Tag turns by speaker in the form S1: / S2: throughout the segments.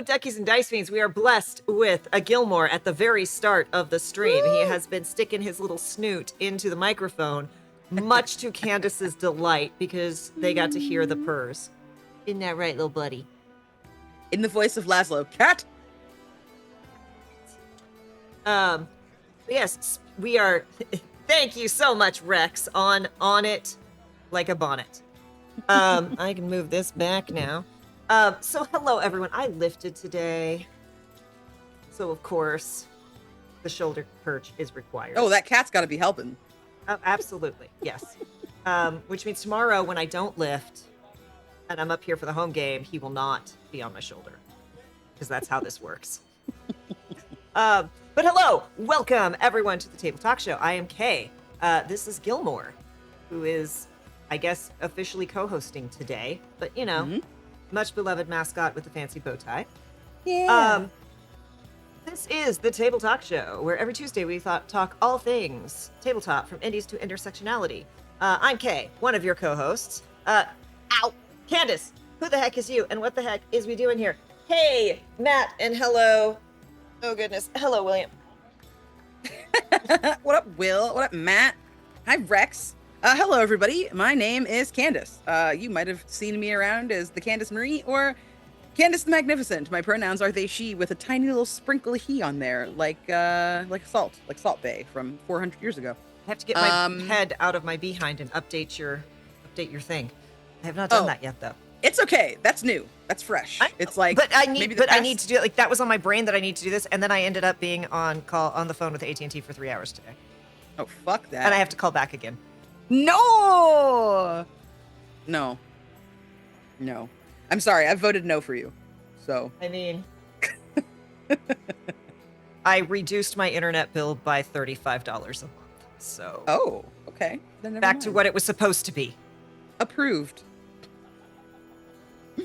S1: Duckies and Dice Fiends, we are blessed with a Gilmore at the very start of the stream. Woo! He has been sticking his little snoot into the microphone, much to Candace's delight, because they got to hear the purrs. Isn't that right, little buddy?
S2: In the voice of Laszlo. Cat!
S1: Yes, we are... Thank you so much, Rex, on it like a bonnet. I can move this back now. So hello, everyone. I lifted today. So, of course, the shoulder perch is required.
S2: Oh, that cat's got to be helping.
S1: Absolutely, yes. Which means tomorrow when I don't lift and I'm up here for the home game, he will not be on my shoulder. Because that's how this works. But hello, welcome everyone to the Table Talk Show. I am Kay. This is Gilmore, who is, I guess, officially co-hosting today. But, you know, much beloved mascot with the fancy bow tie.
S2: Yeah.
S1: This is the Table Talk Show, where every Tuesday we talk all things tabletop, from indies to intersectionality. I'm Kay, one of your co-hosts. Ow! Candace, who the heck is you, and what the heck is we doing here? Hey, Matt, and hello. Oh, goodness. Hello, William.
S2: What up, Will? What up, Matt? Hi, Rex. Hello, everybody. My name is Candace. You might have seen me around as the Candace Marie or Candace the Magnificent. My pronouns are they, she, with a tiny little sprinkle of he on there, like Salt Bay from 400 years ago.
S1: I have to get my head out of my behind and update your thing. I have not done that yet, though.
S2: It's okay. That's new. That's fresh. It's like,
S1: but I need to do it. Like, that was on my brain that I need to do this, and then I ended up being on the phone with AT&T for 3 hours today.
S2: Oh, fuck that.
S1: And I have to call back again.
S2: No. I'm sorry. I voted no for you. So.
S1: I mean, I reduced my internet bill by $35 a month. So.
S2: Oh, okay. Then
S1: back to what it was supposed to be.
S2: Approved.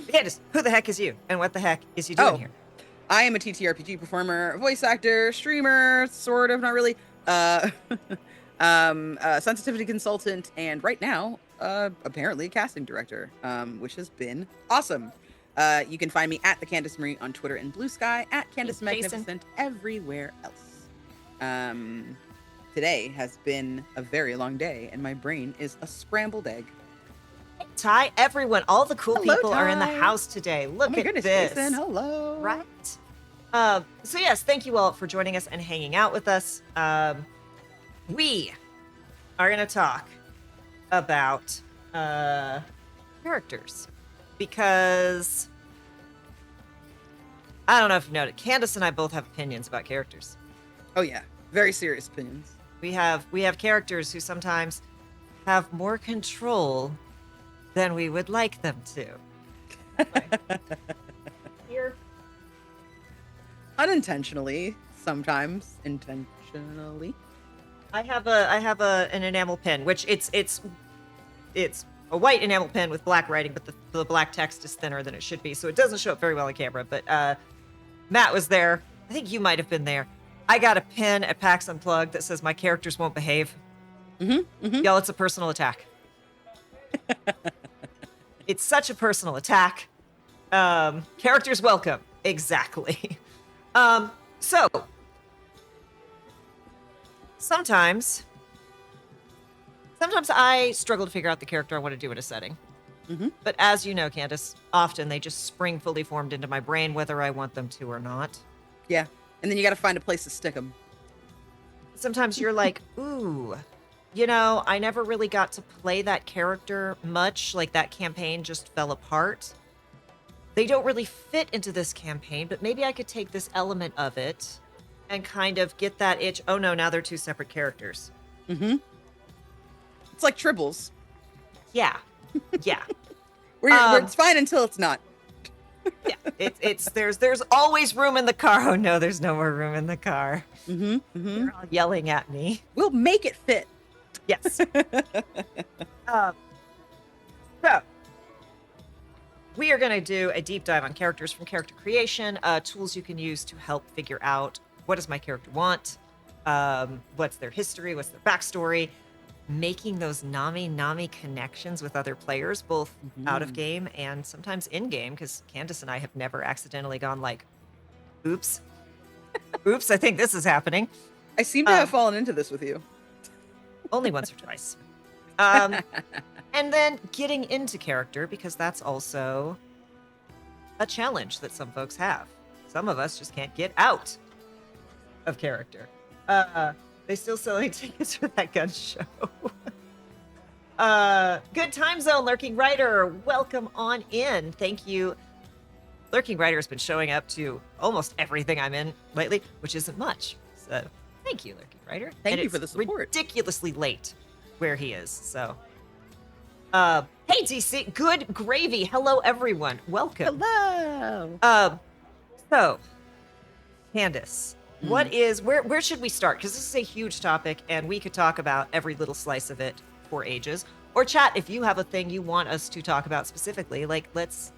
S1: Candace, who the heck is you? And what the heck is you doing here?
S2: I am a TTRPG performer, voice actor, streamer, sort of, not really. Sensitivity consultant, and right now, apparently a casting director, which has been awesome. You can find me at the Candace Marie on Twitter and Blue Sky, at Candace Magnificent everywhere else. Today has been a very long day, and my brain is a scrambled egg.
S1: Ty, everyone, all the cool people are in the house today. Look at this.
S2: Jason, hello.
S1: Right? So yes, thank you all for joining us and hanging out with us. We are going to talk about characters, because I don't know if you noticed, Candace and I both have opinions about characters.
S2: Oh yeah, very serious opinions.
S1: We have characters who sometimes have more control than we would like them to. Here.
S2: Unintentionally, sometimes intentionally.
S1: I have an enamel pen, which it's a white enamel pen with black writing, but the black text is thinner than it should be, so it doesn't show up very well on camera. But Matt was there. I think you might have been there. I got a pin at PAX Unplugged that says my characters won't behave. Y'all, it's a personal attack. It's such a personal attack. Characters welcome. Exactly. So sometimes I struggle to figure out the character I want to do in a setting. But as you know, Candace, often they just spring fully formed into my brain, whether I want them to or not.
S2: Yeah. And then you got to find a place to stick them.
S1: Sometimes you're like, ooh, you know, I never really got to play that character much. Like, that campaign just fell apart. They don't really fit into this campaign, but maybe I could take this element of it and kind of get that itch. Oh no, now they're two separate characters.
S2: It's like tribbles.
S1: Yeah. Yeah.
S2: where it's fine until it's not.
S1: Yeah. There's always room in the car. Oh no, there's no more room in the car. They're all yelling at me.
S2: We'll make it fit.
S1: Yes. So we are going to do a deep dive on characters, from character creation, tools you can use to help figure out, what does my character want? What's their history? What's their backstory? making those Nami connections with other players, both out of
S2: Mhm.
S1: game and sometimes in game, because Candace and I have never accidentally gone like, oops, oops, I think this is happening.
S2: I seem to have fallen into this with you.
S1: Only once or twice. And then getting into character, because that's also a challenge that some folks have. Some of us just can't get out of character. They still selling tickets for that gun show. Good time zone, Lurking Writer. Welcome on in. Thank you. Lurking Writer has been showing up to almost everything I'm in lately, which isn't much. So thank you, Lurking Writer.
S2: Thank you for the support.
S1: Ridiculously late where he is. So hey DC, good gravy. Hello everyone. Welcome.
S2: Hello.
S1: So Candace, where should we start? Because this is a huge topic and we could talk about every little slice of it for ages. Or chat if you have a thing you want us to talk about specifically. Like let's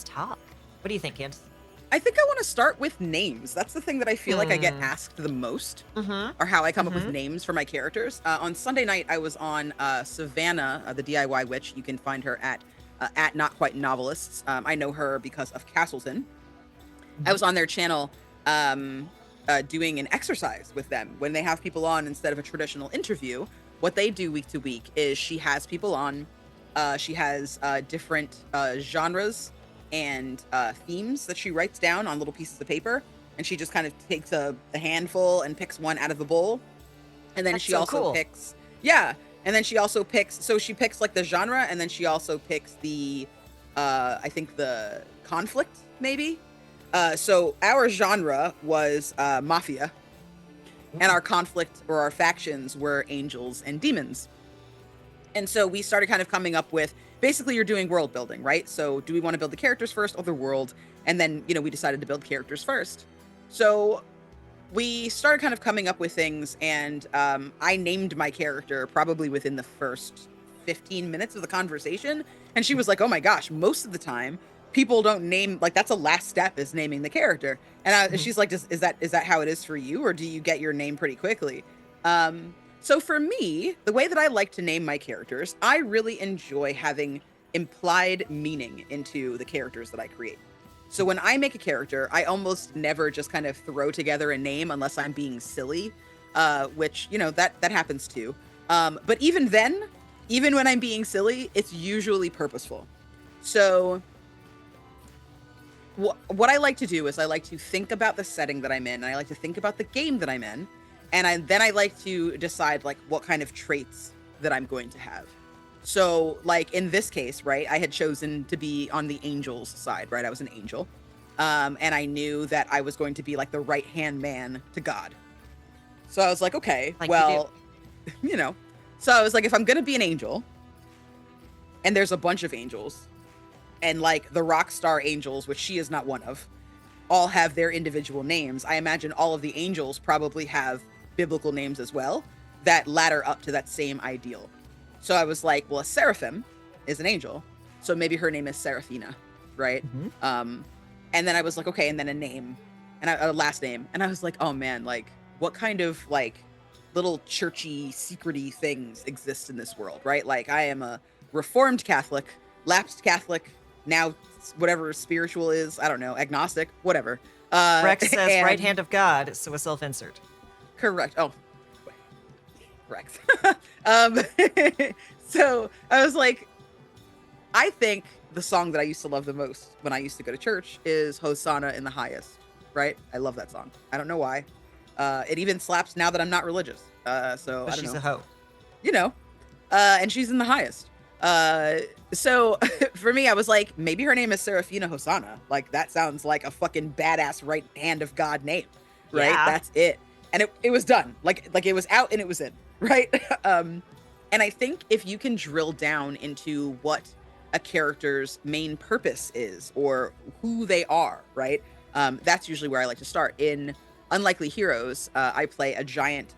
S1: talk. What do you think, Candace?
S2: I think I want to start with names. That's the thing that I feel like I get asked the most, or how I come up with names for my characters. On Sunday night, I was on Savannah, the DIY witch. You can find her at Not Quite Novelists. I know her because of Castleton. I was on their channel doing an exercise with them. When they have people on instead of a traditional interview, what they do week to week is she has people on. She has different genres and themes that she writes down on little pieces of paper, and she just kind of takes a handful and picks one out of the bowl, and then she also picks and then she also picks, so she picks like the genre, and then she also picks the I think the conflict maybe. So our genre was mafia, and our conflict or our factions were angels and demons. And so we started kind of coming up with, basically you're doing world building, right? So do we want to build the characters first or the world? And then, we decided to build characters first. So we started kind of coming up with things, and I named my character probably within the first 15 minutes of the conversation. And she was like, oh my gosh, most of the time people don't name, like that's a last step is naming the character. And she's like, is that how it is for you? Or do you get your name pretty quickly? So for me, the way that I like to name my characters, I really enjoy having implied meaning into the characters that I create. So when I make a character, I almost never just kind of throw together a name unless I'm being silly, which, that happens too. But even then, even when I'm being silly, it's usually purposeful. So what I like to do is I like to think about the setting that I'm in, and I like to think about the game that I'm in. And then I like to decide like what kind of traits that I'm going to have. So like in this case, right, I had chosen to be on the angels side, right? I was an angel. And I knew that I was going to be like the right-hand man to God. So I was like, okay,
S1: like
S2: well, so I was like, if I'm going to be an angel and there's a bunch of angels and like the rock star angels, which she is not one of, all have their individual names, I imagine all of the angels probably have biblical names as well that ladder up to that same ideal. So I was like, well, a seraphim is an angel, so maybe her name is Seraphina, right? And then I was like, okay, and then a name and a last name, and I was like, oh man, like what kind of like little churchy secrety things exist in this world, right? Like I am a Reformed Catholic, lapsed Catholic, now whatever spiritual is, I don't know, agnostic, whatever.
S1: Rex says right hand of God, so a self-insert.
S2: Correct. Oh, Rex. So I was like, I think the song that I used to love the most when I used to go to church is Hosanna in the Highest, right? I love that song. I don't know why. It even slaps now that I'm not religious. So I don't
S1: she's
S2: know.
S1: a hoe.
S2: And she's in the highest. So for me, I was like, maybe her name is Seraphina Hosanna. Like that sounds like a fucking badass right hand of God name, right?
S1: Yeah.
S2: That's it. And it was done. Like it was out and it was in, right? And I think if you can drill down into what a character's main purpose is or who they are, right? That's usually where I like to start. In Unlikely Heroes, I play a giant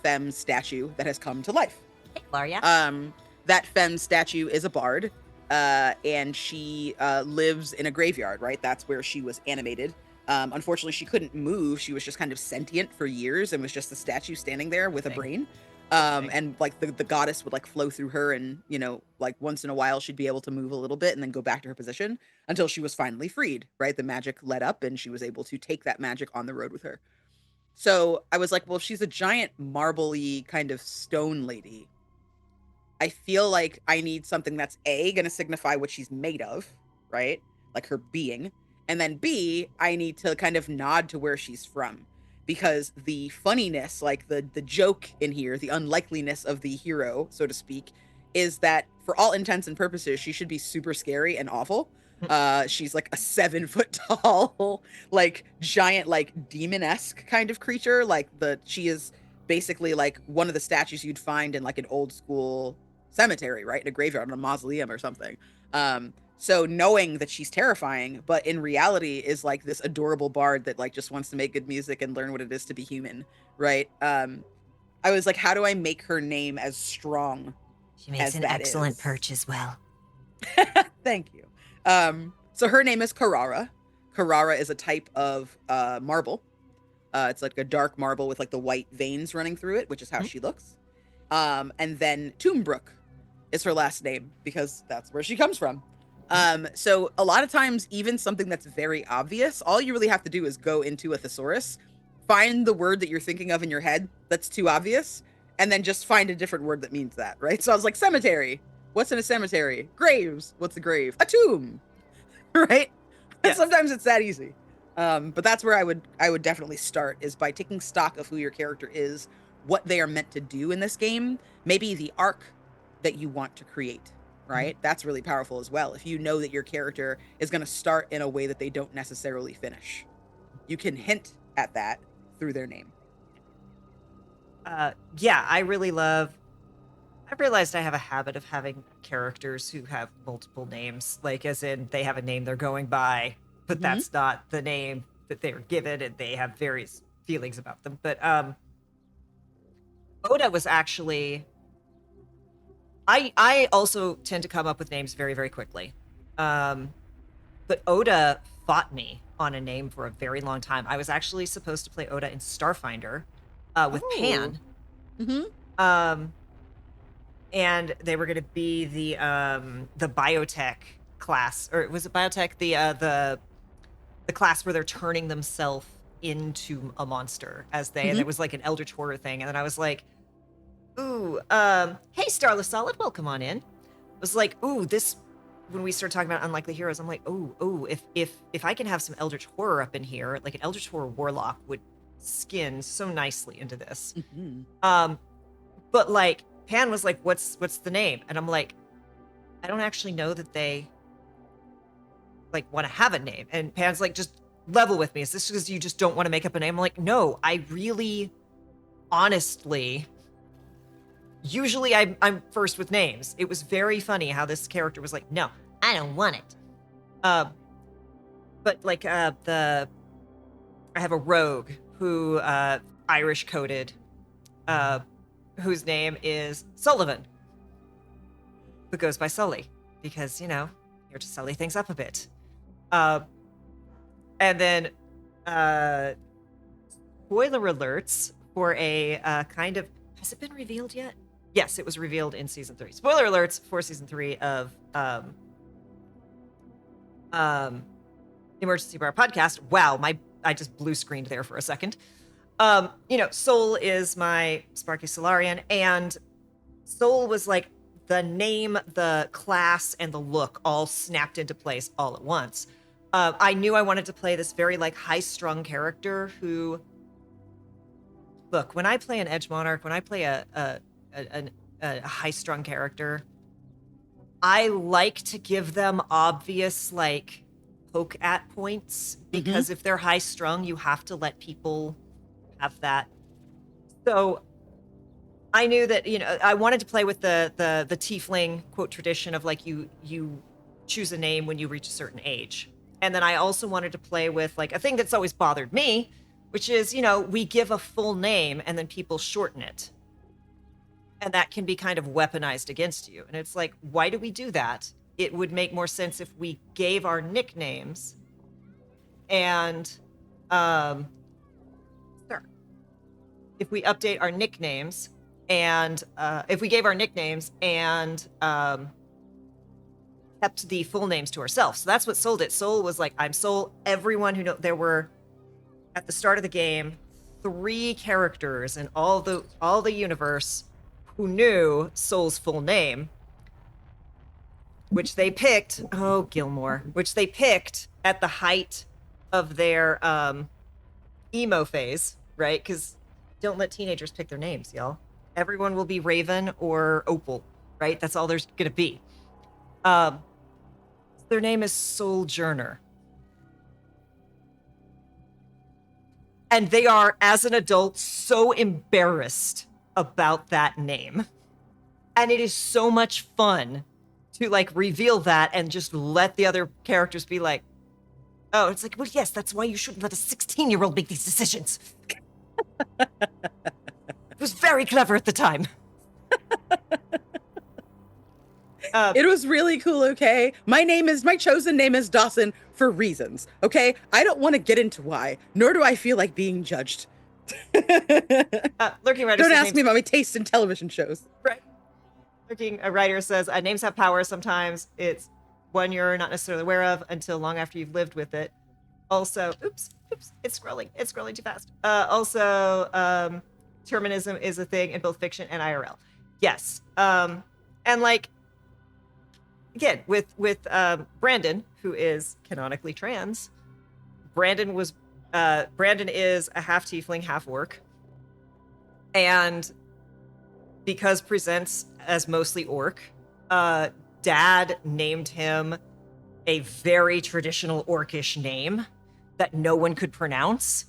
S2: femme statue that has come to life.
S1: Hey, Laria.
S2: That femme statue is a bard, and she lives in a graveyard, right? That's where she was animated. Unfortunately, she couldn't move. She was just kind of sentient for years and was just a statue standing there with a brain. And like the goddess would like flow through her, and like once in a while she'd be able to move a little bit and then go back to her position until she was finally freed, right? The magic let up and she was able to take that magic on the road with her. So I was like, well, if she's a giant marbly kind of stone lady, I feel like I need something that's A, going to signify what she's made of, right? Like her being. And then B, I need to kind of nod to where she's from. Because the funniness, like the joke in here, the unlikeliness of the hero, so to speak, is that for all intents and purposes, she should be super scary and awful. She's like a 7 foot tall, like giant, like demon-esque kind of creature. She is basically like one of the statues you'd find in like an old school cemetery, right? In a graveyard, in a mausoleum or something. So knowing that she's terrifying, but in reality is like this adorable bard that like just wants to make good music and learn what it is to be human, right? I was like, how do I make her name as strong
S1: She makes
S2: as
S1: an
S2: that
S1: excellent
S2: is?
S1: perch as well.
S2: Thank you. So her name is Carrara. Carrara is a type of marble. It's like a dark marble with like the white veins running through it, which is how she looks. And then Tombrook is her last name because that's where she comes from. So a lot of times, even something that's very obvious, all you really have to do is go into a thesaurus, find the word that you're thinking of in your head that's too obvious, and then just find a different word that means that, right? So I was like, cemetery. What's in a cemetery? Graves. What's a grave? A tomb, right?
S1: Yes.
S2: Sometimes it's that easy. But that's where I would definitely start, is by taking stock of who your character is, what they are meant to do in this game, maybe the arc that you want to create, right? That's really powerful as well. If you know that your character is going to start in a way that they don't necessarily finish, you can hint at that through their name.
S1: Yeah, I realized I have a habit of having characters who have multiple names, like as in they have a name they're going by, but that's not the name that they were given, and they have various feelings about them. But Oda was actually, I also tend to come up with names very, very quickly. But Oda fought me on a name for a very long time. I was actually supposed to play Oda in Starfinder with Pan. And they were going to be the biotech class, or was it biotech? The class where they're turning themselves into a monster and it was like an eldritch horror thing. And then I was like, ooh, hey, Starless Solid, welcome on in. It was like, ooh, this, when we started talking about unlikely heroes, I'm like, ooh, if I can have some eldritch horror up in here, like an eldritch horror warlock would skin so nicely into this. But like, Pan was like, what's the name? And I'm like, I don't actually know that they like want to have a name. And Pan's like, just level with me. Is this because you just don't want to make up a name? I'm like, no, I really, honestly, usually I'm first with names. It was very funny how this character was like, no, I don't want it. But like I have a rogue who Irish coded, whose name is Sullivan, who goes by Sully because here to sully things up a bit. And then spoiler alerts for a kind of, has it been revealed yet? Yes, it was revealed in season 3. Spoiler alerts for season 3 of Emergency Bar Podcast. Wow, I just blue screened there for a second. Soul is my Sparky Solarian, and Soul was like the name, the class, and the look all snapped into place all at once. I knew I wanted to play this very like high-strung character who, look, when I play an Edge Monarch, when I play a high-strung character, I like to give them obvious like poke at points, because if they're high-strung, you have to let people have that. So I knew that I wanted to play with the tiefling quote tradition of like you choose a name when you reach a certain age, and then I also wanted to play with like a thing that's always bothered me, which is we give a full name and then people shorten it, and that can be kind of weaponized against you. And it's like, why do we do that? It would make more sense if we gave our nicknames and if we update our nicknames and if we gave our nicknames and kept the full names to ourselves. So that's what Soul did. Soul was like, I'm Soul. Everyone who there were at the start of the game 3 characters in all the universe who knew Soul's full name, which they picked. Oh, Gilmore, which they picked at the height of their emo phase, right? Because don't let teenagers pick their names, y'all. Everyone will be Raven or Opal, right? That's all there's gonna be. Their name is Souljourner. And they are, as an adult, so embarrassed about that name. And it is so much fun to like reveal that and just let the other characters be like, oh, it's like, well, yes, that's why you shouldn't let a 16-year-old make these decisions. It was very clever at the time.
S2: It was really cool, okay? My chosen name is Dawson for reasons, okay? I don't want to get into why, nor do I feel like being judged.
S1: Lurking Writer
S2: Don't ask me about my taste in television shows.
S1: Right. Lurking Writer says, names have power. Sometimes it's one you're not necessarily aware of until long after you've lived with it. Also, oops, it's scrolling too fast. Determinism is a thing in both fiction and IRL. Yes. And like, again, with Brandon, who is canonically trans, Brandon is a half tiefling, half orc. And because presents as mostly orc, Dad named him a very traditional orcish name that no one could pronounce.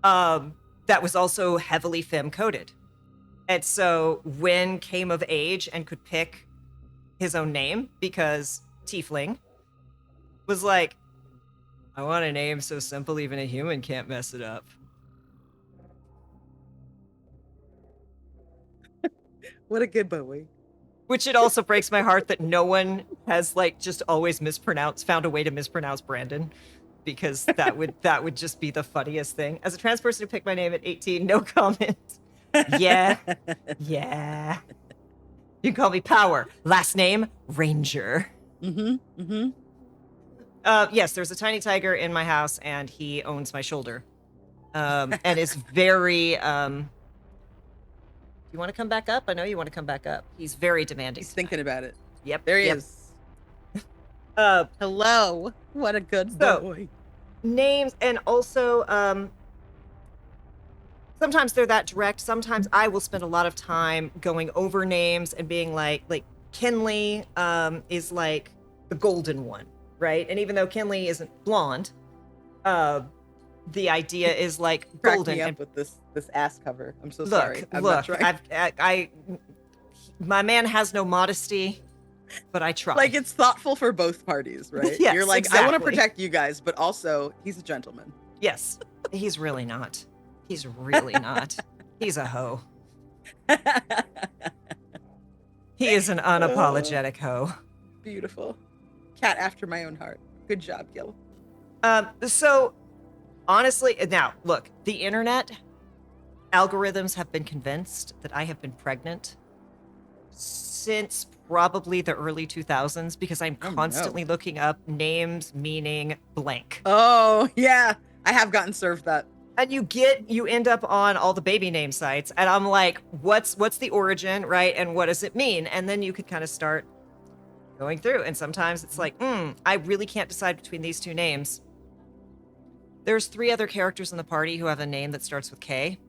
S1: That was also heavily femme-coded. And so when came of age and could pick his own name, because tiefling, was like, I want a name so simple even a human can't mess it up.
S2: What a good boy.
S1: Which it also breaks my heart that no one has like just always found a way to mispronounce Brandon, because that would just be the funniest thing. As a trans person who picked my name at 18, no comment. Yeah. Yeah. You can call me Power. Last name, Ranger. Yes, there's a tiny tiger in my house, and he owns my shoulder. And is very... you want to come back up? I know you want to come back up. He's very demanding.
S2: He's thinking about it.
S1: Yep.
S2: There he is. Hello. What a good boy.
S1: Names, and also... sometimes they're that direct. Sometimes I will spend a lot of time going over names and being like Kinley is like the golden one, right? And even though Kinley isn't blonde, the idea is like golden.
S2: Me up with this ass cover. I'm so
S1: look,
S2: sorry. I'm not trying.
S1: My man has no modesty, but I try.
S2: Like, it's thoughtful for both parties, right?
S1: Yes,
S2: you're like,
S1: exactly.
S2: I want to protect you guys, but also he's a gentleman.
S1: Yes, he's really not. He's really not. He's a hoe. He is an unapologetic hoe.
S2: Beautiful. Cat after my own heart. Good job, Gil.
S1: So, honestly, now, look, the internet algorithms have been convinced that I have been pregnant since probably the early 2000s, because I'm constantly looking up names meaning blank.
S2: Oh, yeah. I have gotten served that.
S1: And you end up on all the baby name sites, and I'm like, what's the origin, right? And what does it mean? And then you could kind of start going through. And sometimes it's like, I really can't decide between these two names. There's 3 other characters in the party who have a name that starts with K.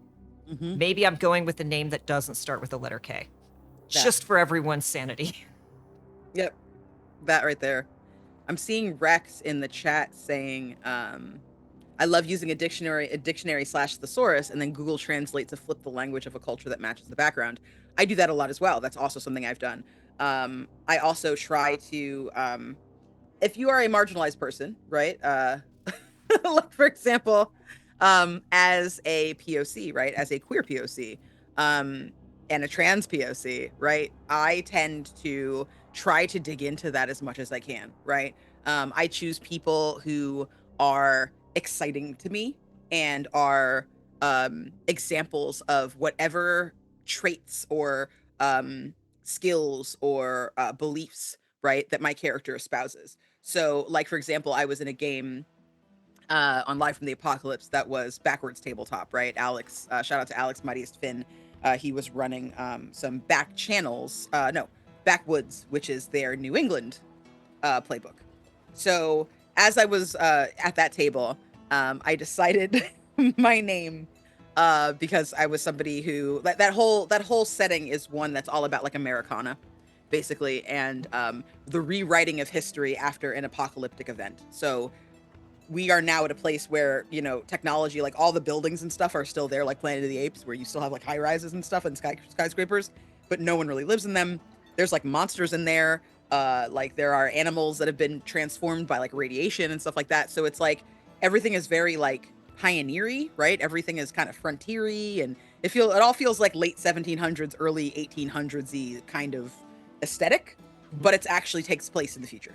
S2: Mm-hmm.
S1: Maybe I'm going with the name that doesn't start with the letter K. Just for everyone's sanity.
S2: Yep. That right there. I'm seeing Rex in the chat saying, I love using a dictionary / thesaurus, and then Google Translate to flip the language of a culture that matches the background. I do that a lot as well. That's also something I've done. I also try to, if you are a marginalized person, right? Like, for example, as a POC, right? As a queer POC, and a trans POC, right? I tend to try to dig into that as much as I can, right? I choose people who are exciting to me and are examples of whatever traits or skills or beliefs, right, that my character espouses. So, like for example, I was in a game on Live from the Apocalypse that was backwards tabletop, right? Alex, shout out to Alex Mightiest Finn. He was running some back channels, no, backwoods, which is their New England playbook. So as I was at that table, I decided my name because I was somebody who that whole setting is one that's all about like Americana, basically, and the rewriting of history after an apocalyptic event. So we are now at a place where, you know, technology, like all the buildings and stuff are still there, like Planet of the Apes, where you still have like high rises and stuff and skyscrapers, but no one really lives in them. There's like monsters in there. Like there are animals that have been transformed by like radiation and stuff like that. So it's like everything is very like pioneery, right? Everything is kind of frontiery, and it all feels like late 1700s, early 1800s-y kind of aesthetic, but it actually takes place in the future.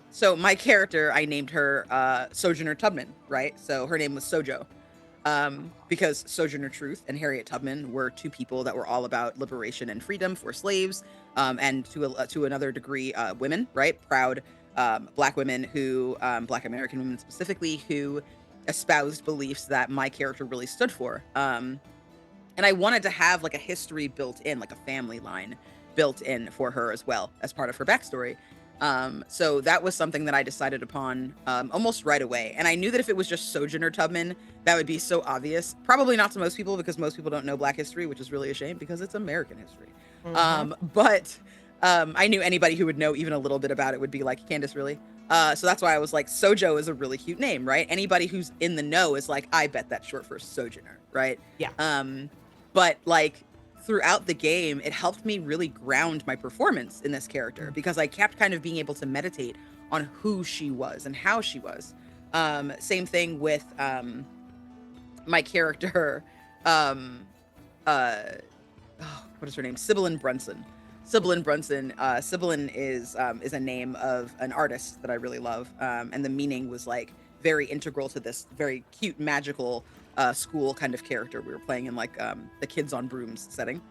S2: So my character, I named her Sojourner Tubman, right? So her name was Sojo, because Sojourner Truth and Harriet Tubman were two people that were all about liberation and freedom for slaves, and to another degree, women, right? Proud Black women who, Black American women specifically, who espoused beliefs that my character really stood for. And I wanted to have like a history built in, like a family line built in for her as well as part of her backstory. So that was something that I decided upon almost right away. And I knew that if it was just Sojourner Tubman, that would be so obvious. Probably not to most people, because most people don't know Black history, which is really a shame because it's American history. But I knew anybody who would know even a little bit about it would be like, Candace, really? So that's why I was like, Sojo is a really cute name, right? Anybody who's in the know is like, I bet that's short for Sojourner, right?
S1: Yeah.
S2: But like throughout the game, it helped me really ground my performance in this character, because I kept kind of being able to meditate on who she was and how she was. Same thing with my character, what is her name? Sibyllin Brunson. Sibyllin Brunson. Sibyllin is a name of an artist that I really love, and the meaning was like very integral to this very cute, magical school kind of character we were playing in, like the Kids on Brooms setting.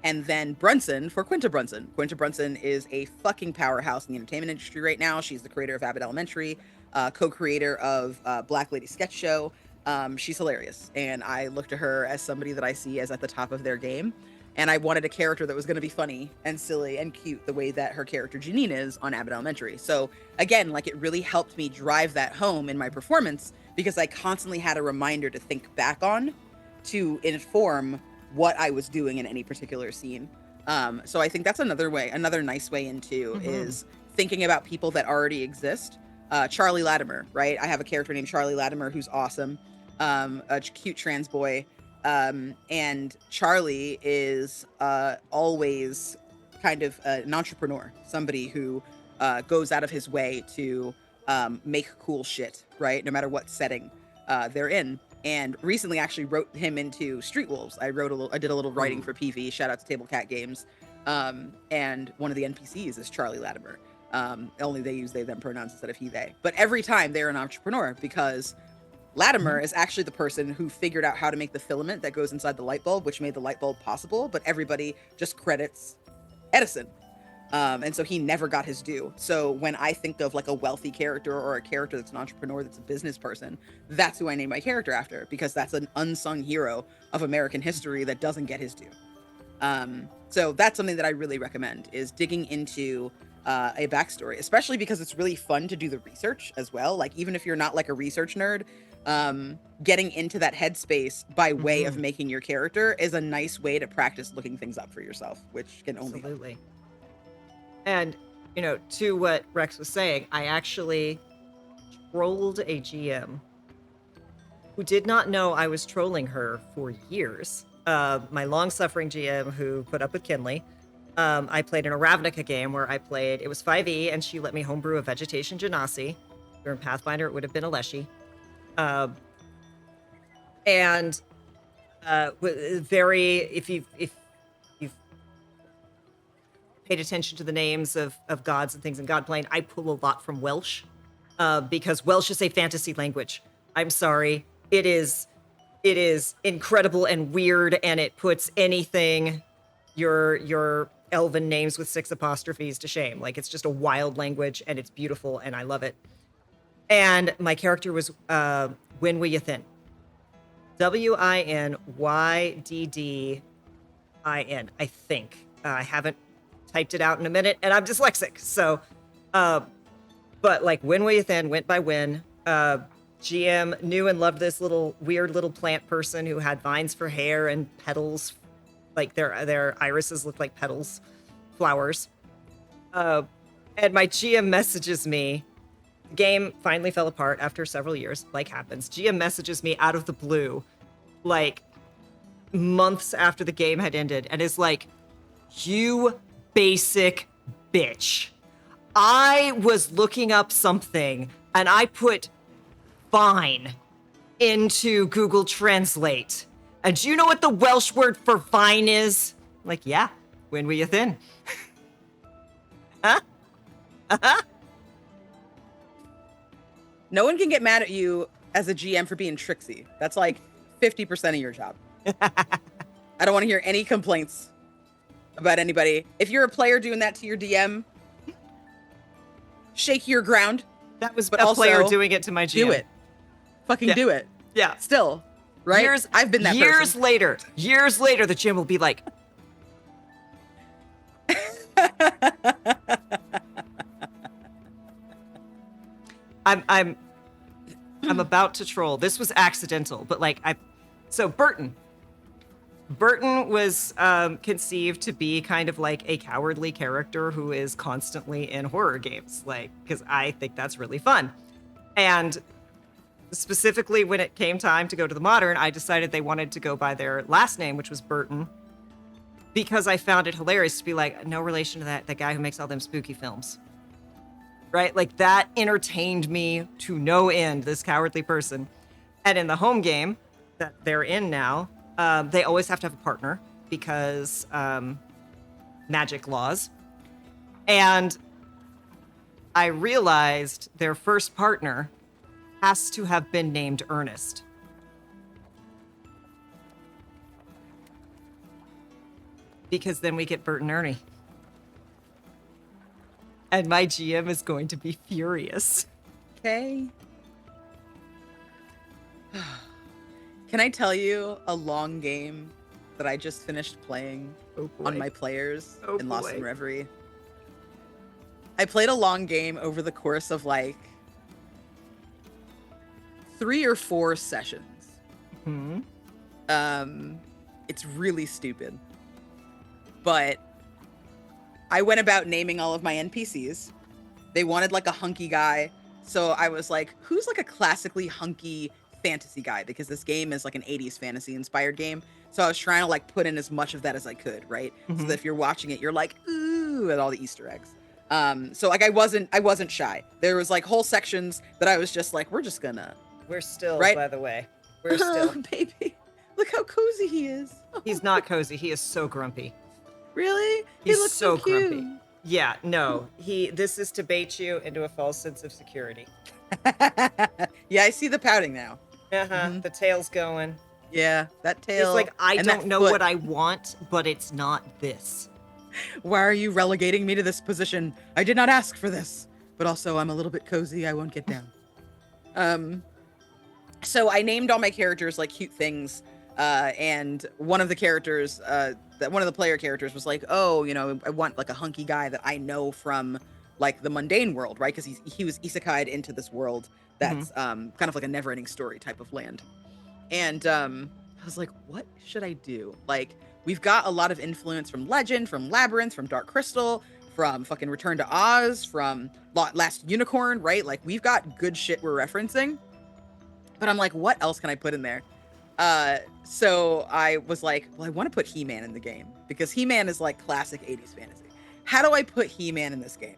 S2: And then Brunson for Quinta Brunson. Quinta Brunson is a fucking powerhouse in the entertainment industry right now. She's the creator of Abbott Elementary, co-creator of Black Lady Sketch Show. She's hilarious, and I look to her as somebody that I see as at the top of their game. And I wanted a character that was going to be funny and silly and cute the way that her character Janine is on Abbott Elementary. So again, like, it really helped me drive that home in my performance, because I constantly had a reminder to think back on to inform what I was doing in any particular scene. So I think that's another nice way into is thinking about people that already exist. Charlie Latimer, right? I have a character named Charlie Latimer who's awesome, a cute trans boy. And Charlie is always kind of an entrepreneur, somebody who goes out of his way to make cool shit, right? No matter what setting they're in. And recently actually wrote him into Street Wolves. I did a little writing for PV, shout out to Table Cat Games. And one of the NPCs is Charlie Latimer. Only they use they, them pronouns instead of he, they. But every time they're an entrepreneur, because Latimer is actually the person who figured out how to make the filament that goes inside the light bulb, which made the light bulb possible, but everybody just credits Edison. And so he never got his due. So when I think of like a wealthy character or a character that's an entrepreneur, that's a business person, that's who I name my character after, because that's an unsung hero of American history that doesn't get his due. So that's something that I really recommend, is digging into a backstory, especially because it's really fun to do the research as well. Like, even if you're not like a research nerd, getting into that headspace by way of making your character is a nice way to practice looking things up for yourself, which can only help.
S1: And, you know, to what Rex was saying, I actually trolled a GM who did not know I was trolling her for years. My long-suffering GM who put up with Kinley. I played in a Ravnica game where it was 5e, and she let me homebrew a Vegetation Genasi. During Pathfinder, it would have been a Leshy. If you've paid attention to the names of gods and things in Godplane, I pull a lot from Welsh, because Welsh is a fantasy language. I'm sorry. It is it is incredible and weird, and it puts anything, your elven names with 6 apostrophes to shame. Like, it's just a wild language, and it's beautiful, and I love it. And my character was Win Wi Thin. Wyddin, I think. I haven't typed it out in a minute, and I'm dyslexic. So, but like Win Wi Thin went by Win. GM knew and loved this weird little plant person who had vines for hair and petals. Like their irises looked like petals, flowers. And my GM messages me. The game finally fell apart after several years, like happens. GM messages me out of the blue, like months after the game had ended, and is like, "You basic bitch. I was looking up something and I put fine into Google Translate. And do you know what the Welsh word for fine is?" I'm like, "Yeah, when were you thin?" Huh? Uh-huh.
S2: No one can get mad at you as a GM for being tricksy. That's like 50% of your job. I don't want to hear any complaints about anybody. If you're a player doing that to your DM, shake your ground.
S1: That was a player doing it to my GM.
S2: Do it. Fucking do it.
S1: Yeah.
S2: Still, right? I've been that
S1: years
S2: person.
S1: Years later, the GM will be like, I'm about to troll. This was accidental, but like so Burton was conceived to be kind of like a cowardly character who is constantly in horror games, like, because I think that's really fun. And specifically when it came time to go to the modern, I decided they wanted to go by their last name, which was Burton, because I found it hilarious to be like, no relation to that guy who makes all them spooky films. Right? Like, that entertained me to no end, this cowardly person. And in the home game that they're in now, they always have to have a partner because magic laws. And I realized their first partner has to have been named Ernest. Because then we get Bert and Ernie. And my GM is going to be furious.
S2: Okay. Can I tell you a long game that I just finished playing on my players in Lost in Reverie? I played a long game over the course of like 3 or 4 sessions.
S1: Mm-hmm.
S2: It's really stupid. But I went about naming all of my NPCs. They wanted like a hunky guy. So I was like, who's like a classically hunky fantasy guy? Because this game is like an 80s fantasy inspired game. So I was trying to like put in as much of that as I could, right? Mm-hmm. So that if you're watching it, you're like, ooh, at all the Easter eggs. So like I wasn't shy. There was like whole sections that I was just like, we're still,
S1: right? By the way. We're still.
S2: Baby. Look how cozy he is.
S1: He's not cozy. He is so grumpy.
S2: Really?
S1: He looks so grumpy. Yeah, no. This is to bait you into a false sense of security.
S2: Yeah, I see the pouting now.
S1: Uh-huh. Mm-hmm. The tail's going.
S2: Yeah, that tail.
S1: It's like, I don't know what I want, but it's not this.
S2: Why are you relegating me to this position? I did not ask for this. But also, I'm a little bit cozy. I won't get down. So I named all my characters like cute things. And one of the characters, one of the player characters was like, oh, you know, I want like a hunky guy that I know from like the mundane world, right? Because he was isekai'd into this world that's kind of like a never-ending story type of land. And I was like, what should I do? Like, we've got a lot of influence from Legend, from Labyrinth, from Dark Crystal, from fucking Return to Oz, from Last Unicorn, right? Like, we've got good shit we're referencing. But I'm like, what else can I put in there? So I was like, well, I want to put He-Man in the game because He-Man is like classic 80s fantasy. How do I put He-Man in this game?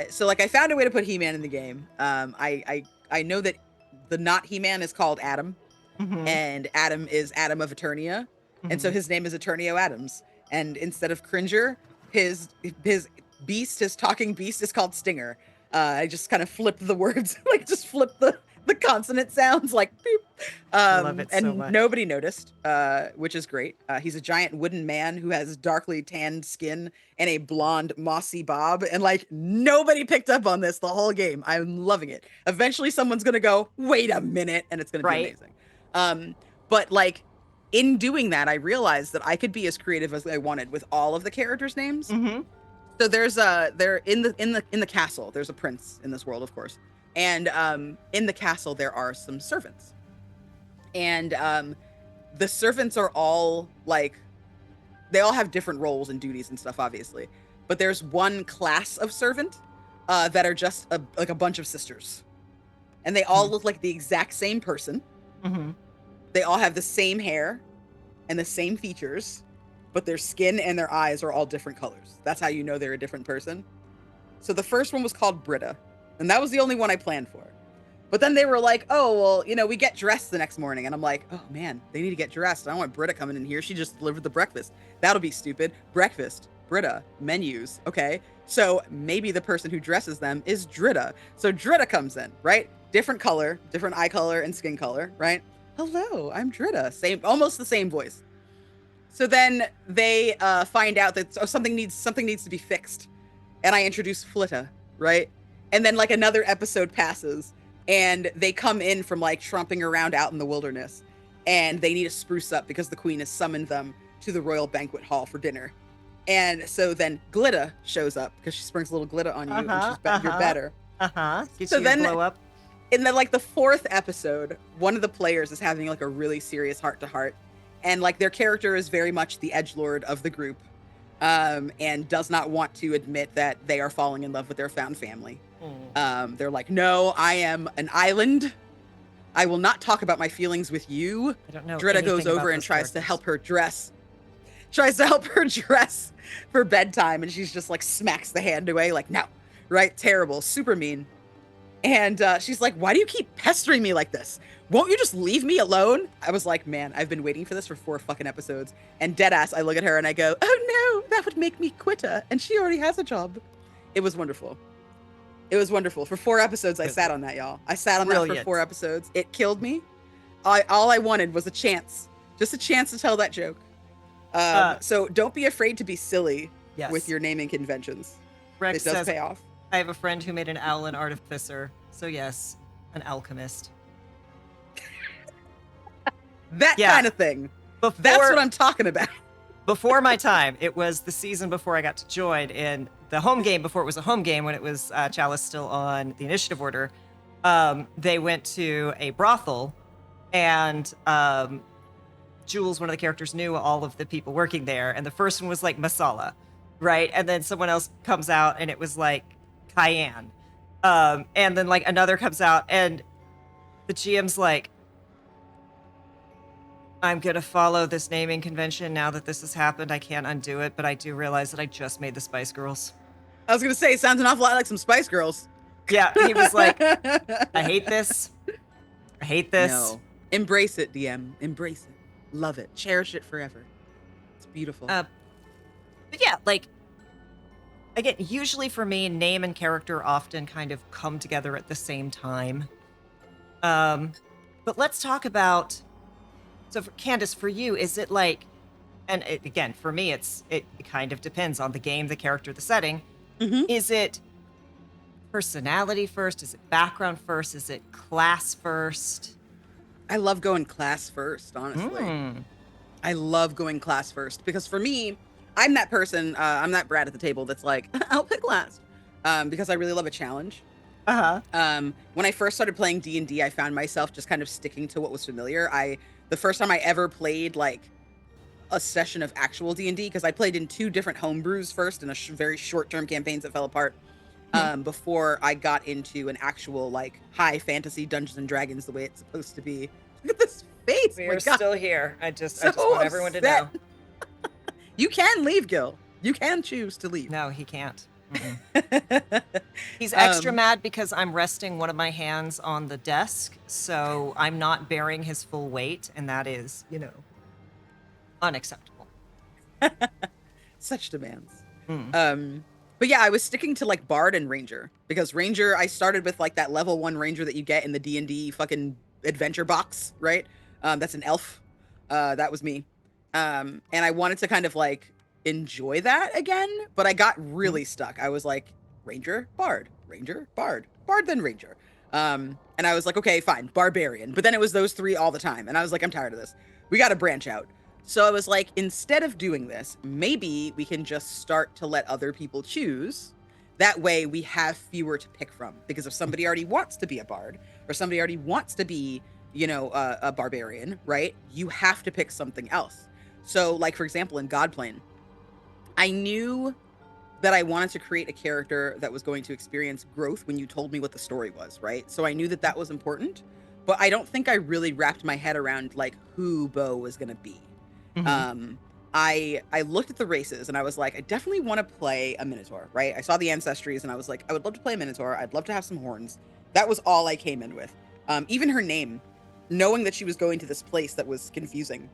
S2: So like I found a way to put He-Man in the game. I know that the not He-Man is called Adam, and Adam is Adam of Eternia, and so his name is Eternio Adams. And instead of Cringer, his beast, his talking beast, is called Stinger. I just kind of flipped the words, like just flipped the consonant sounds like boop.
S1: I love it so
S2: And
S1: much.
S2: nobody noticed, which is great. He's a giant wooden man who has darkly tanned skin and a blonde mossy bob, and like nobody picked up on this the whole game. I'm loving it. Eventually someone's gonna go, wait a minute, and it's gonna be
S1: Right.
S2: amazing. But like in doing that, I realized that I could be as creative as I wanted with all of the characters' names.
S1: Mm-hmm.
S2: So there's they're in the castle. There's a prince in this world, of course. And in the castle there are some servants. And the servants are all like they all have different roles and duties and stuff, obviously. But there's one class of servant that are just like a bunch of sisters. And they all look like the exact same person.
S1: Mm-hmm.
S2: They all have the same hair and the same features, but their skin and their eyes are all different colors. That's how you know they're a different person. So the first one was called Britta, and that was the only one I planned for. But then they were like, oh, well, you know, we get dressed the next morning. And I'm like, oh, man, they need to get dressed. I don't want Britta coming in here. She just delivered the breakfast. That'll be stupid. Breakfast, Britta, menus. Okay. So maybe the person who dresses them is Dritta. So Dritta comes in, right? Different color, different eye color and skin color, right? Hello, I'm Dritta. Same, almost the same voice. So then they find out that something needs to be fixed. And I introduce Flitta, right? And then like another episode passes and they come in from like tromping around out in the wilderness and they need to spruce up because the queen has summoned them to the royal banquet hall for dinner. And so then Glitta shows up because she springs a little glitter on you and you're better.
S1: So then blow up.
S2: In the like the fourth episode, one of the players is having like a really serious heart-to-heart. And like their character is very much the edgelord of the group. And does not want to admit that they are falling in love with their found family. They're like, no, I am an island. I will not talk about my feelings with you.
S1: I don't know.
S2: Dritta goes over and tries to help her dress. Tries to help her dress for bedtime. And she's just like smacks the hand away. Like, no, right? Terrible. Super mean. And she's like, why do you keep pestering me like this? Won't you just leave me alone? I was like, man, I've been waiting for this for 4 fucking episodes. And deadass, I look at her and I go, oh no, that would make me quit her. And she already has a job. It was wonderful. It was wonderful. For 4 episodes, I sat on that, y'all. I sat on that for 4 episodes. It killed me. All I wanted was a chance. Just a chance to tell that joke. So don't be afraid to be silly with your naming conventions.
S1: Rex
S2: it does pay off.
S1: I have a friend who made an owl an artificer. So yes, an alchemist.
S2: That kind of thing. That's what I'm talking about.
S1: Before my time, it was the season before I got to join, and the home game before it was a home game when it was Chalice still on the initiative order. They went to a brothel, and Jules, one of the characters, knew all of the people working there, and the first one was like Masala, right? And then someone else comes out, and it was like Cayenne. And then like another comes out, and the GM's like, I'm going to follow this naming convention now that this has happened. I can't undo it, but I do realize that I just made the Spice Girls.
S2: I was going to say, it sounds an awful lot like some Spice Girls.
S1: Yeah, he was like, I hate this. I hate this.
S2: No. Embrace it, DM. Embrace it. Love it. Cherish it forever. It's beautiful.
S1: But yeah, like, again, usually for me, name and character often kind of come together at the same time. But let's talk about... So, for Candace, for you, is it like, and again, for me, it kind of depends on the game, the character, the setting.
S2: Mm-hmm.
S1: Is it personality first? Is it background first? Is it class first?
S2: I love going class first, honestly. I love going class first because for me, I'm that person, I'm that brat at the table that's like, I'll pick last because I really love a challenge. When I first started playing D&D, I found myself just kind of sticking to what was familiar. The first time I ever played like a session of actual D&D, because I played in 2 different homebrews first in a very short-term campaigns that fell apart before I got into an actual like high fantasy Dungeons and Dragons the way it's supposed to be. Look at this face.
S1: We're still here. I just want everyone to know.
S2: You can leave, Gil. You can choose to leave.
S1: No, he can't. He's extra mad because I'm resting one of my hands on the desk, so I'm not bearing his full weight, and that is, unacceptable.
S2: Such demands. But yeah, I was sticking to like Bard and Ranger because Ranger, I started with like that level 1 Ranger that you get in the D&D fucking adventure box, right? That's an elf. That was me. And I wanted to kind of like enjoy that again, but I got really stuck. I was like Ranger, Bard, Ranger, Bard, Bard, then Ranger. And I was like, okay, fine, Barbarian. But then it was those 3 all the time. And I was like, I'm tired of this. We got to branch out. So I was like, instead of doing this, maybe we can just start to let other people choose. That way we have fewer to pick from. Because if somebody already wants to be a bard, or somebody already wants to be, you know, a barbarian, right? You have to pick something else. So, like, for example, in Godplane, I knew that I wanted to create a character that was going to experience growth when you told me what the story was, right? So I knew that that was important, but I don't think I really wrapped my head around, like, who Bo was going to be. I looked at the races and I was like, I definitely want to play a Minotaur, right? I saw the ancestries and I was like, I would love to play a Minotaur. I'd love to have some horns. That was all I came in with. Even her name, knowing that she was going to this place that was confusing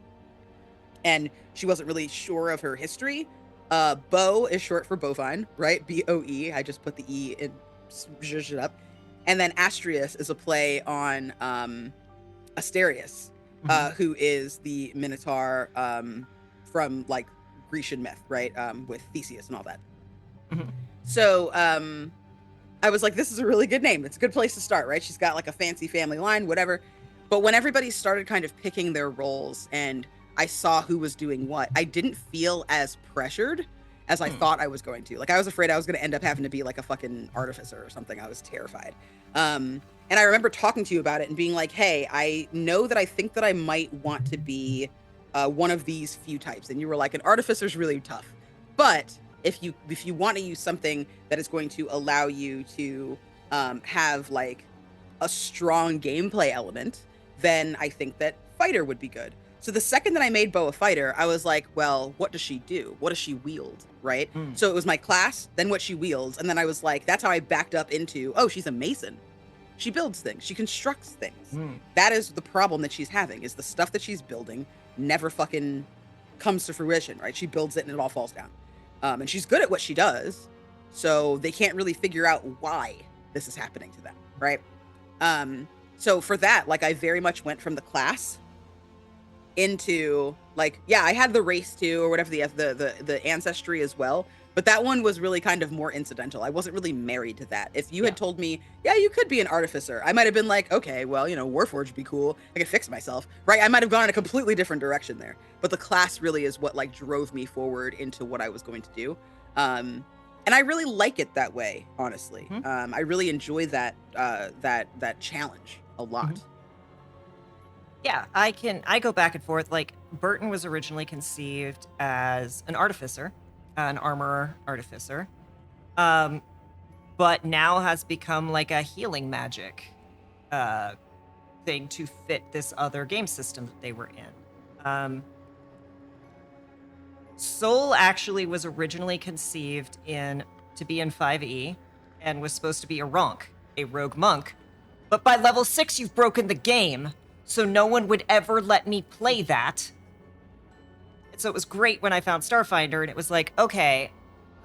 S2: and she wasn't really sure of her history. Bo is short for bovine, right? B-O-E. I just put the E in, zhuzh it up. And then Astrius is a play on Asterius, who is the Minotaur from like Grecian myth, right? With Theseus and all that. So I was like, this is a really good name. It's a good place to start, right? She's got like a fancy family line, whatever. But when everybody started kind of picking their roles and I saw who was doing what, I didn't feel as pressured as I thought I was going to. Like, I was afraid I was going to end up having to be like a fucking artificer or something. I was terrified. And I remember talking to you about it and being like, hey, I know that I think that I might want to be one of these few types. And you were like, an artificer's really tough. But if you want to use something that is going to allow you to have like a strong gameplay element, then I think that fighter would be good. So the second that I made Bo a fighter, I was like, well, what does she do? What does she wield, right? So it was my class, then what she wields, and then I was like, that's how I backed up into, oh, she's a mason. She builds things. She constructs things. That is the problem that she's having, is the stuff that she's building never fucking comes to fruition, right? She builds it and it all falls down. And she's good at what she does, so they can't really figure out why this is happening to them, right? So for that, like, I very much went from the class into like, yeah, I had the race too, or whatever, the ancestry as well, but that one was really kind of more incidental. I wasn't really married to that. If you had told me, yeah, you could be an artificer, I might have been like, okay, well, you know, Warforged would be cool. I could fix myself, right? I might have gone in a completely different direction there. But the class really is what like drove me forward into what I was going to do. And I really like it that way, honestly. I really enjoy that that challenge a lot.
S1: Yeah, I go back and forth. Like, Burton was originally conceived as an artificer, an armorer artificer, but now has become like a healing magic thing to fit this other game system that they were in. Soul actually was originally conceived to be in 5e and was supposed to be a Ronk, a rogue monk, but by level 6 you've broken the game. So no one would ever let me play that. So it was great when I found Starfinder, and it was like, okay.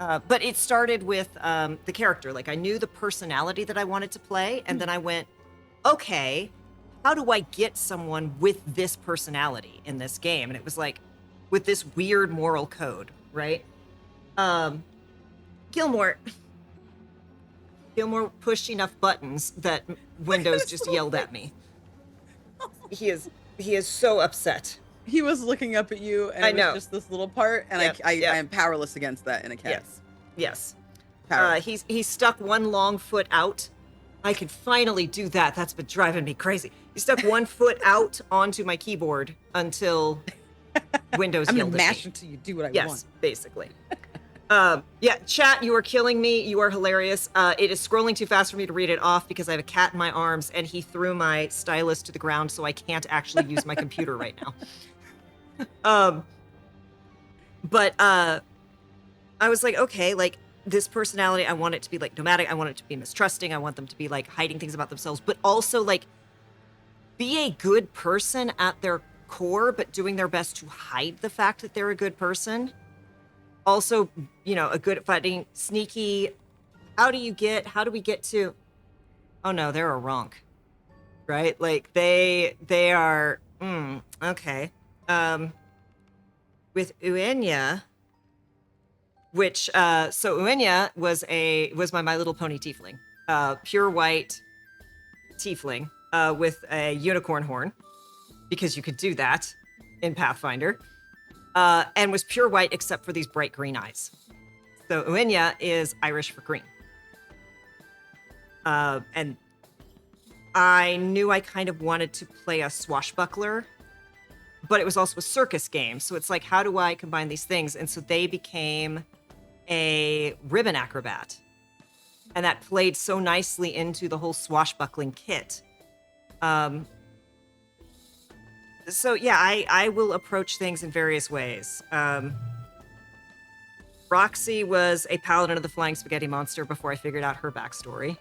S1: But it started with the character. Like, I knew the personality that I wanted to play, and then I went, okay, how do I get someone with this personality in this game? And it was like, with this weird moral code, right? Gilmore pushed enough buttons that Windows just yelled at me. He is so upset.
S2: He was looking up at you, and it was just this little part, and I am powerless against that in a cat.
S1: Yes. He stuck one long foot out. I could finally do that. That's been driving me crazy. He stuck one foot out onto my keyboard until Windows yelled at me. I'm gonna mash
S2: until you do what I want.
S1: Yes, basically. Chat, you are killing me. You are hilarious. It is scrolling too fast for me to read it off because I have a cat in my arms and he threw my stylus to the ground, so I can't actually use my computer right now. But I was like, okay, like, this personality, I want it to be like nomadic. I want it to be mistrusting. I want them to be like hiding things about themselves, but also like be a good person at their core, but doing their best to hide the fact that they're a good person. also, a good at fighting, sneaky. How do we get to? Oh no, they're a ronk, right? Like they are. Okay. With Uenya, which so Uenya was my Little Pony tiefling, pure white tiefling with a unicorn horn, because you could do that in Pathfinder, and was pure white except for these bright green eyes. So Uenya is Irish for green. And I knew I kind of wanted to play a swashbuckler, but it was also a circus game. So it's like, how do I combine these things? And so they became a ribbon acrobat. And that played so nicely into the whole swashbuckling kit. So yeah, I will approach things in various ways. Roxy was a paladin of the Flying Spaghetti Monster before I figured out her backstory.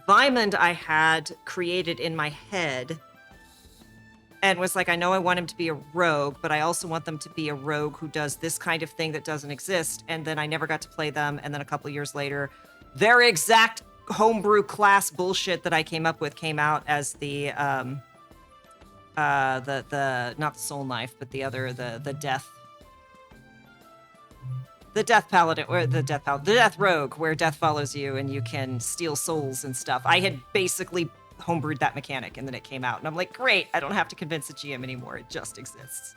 S1: Vimond I had created in my head and was like, I know I want him to be a rogue, but I also want them to be a rogue who does this kind of thing that doesn't exist. And then I never got to play them. And then a couple years later, their exact homebrew class bullshit that I came up with came out as the not the soul knife, but the other, the death paladin, or the death rogue, where death follows you and you can steal souls and stuff. I had basically homebrewed that mechanic, and then it came out, and I'm like, great, I don't have to convince the GM anymore. It just exists.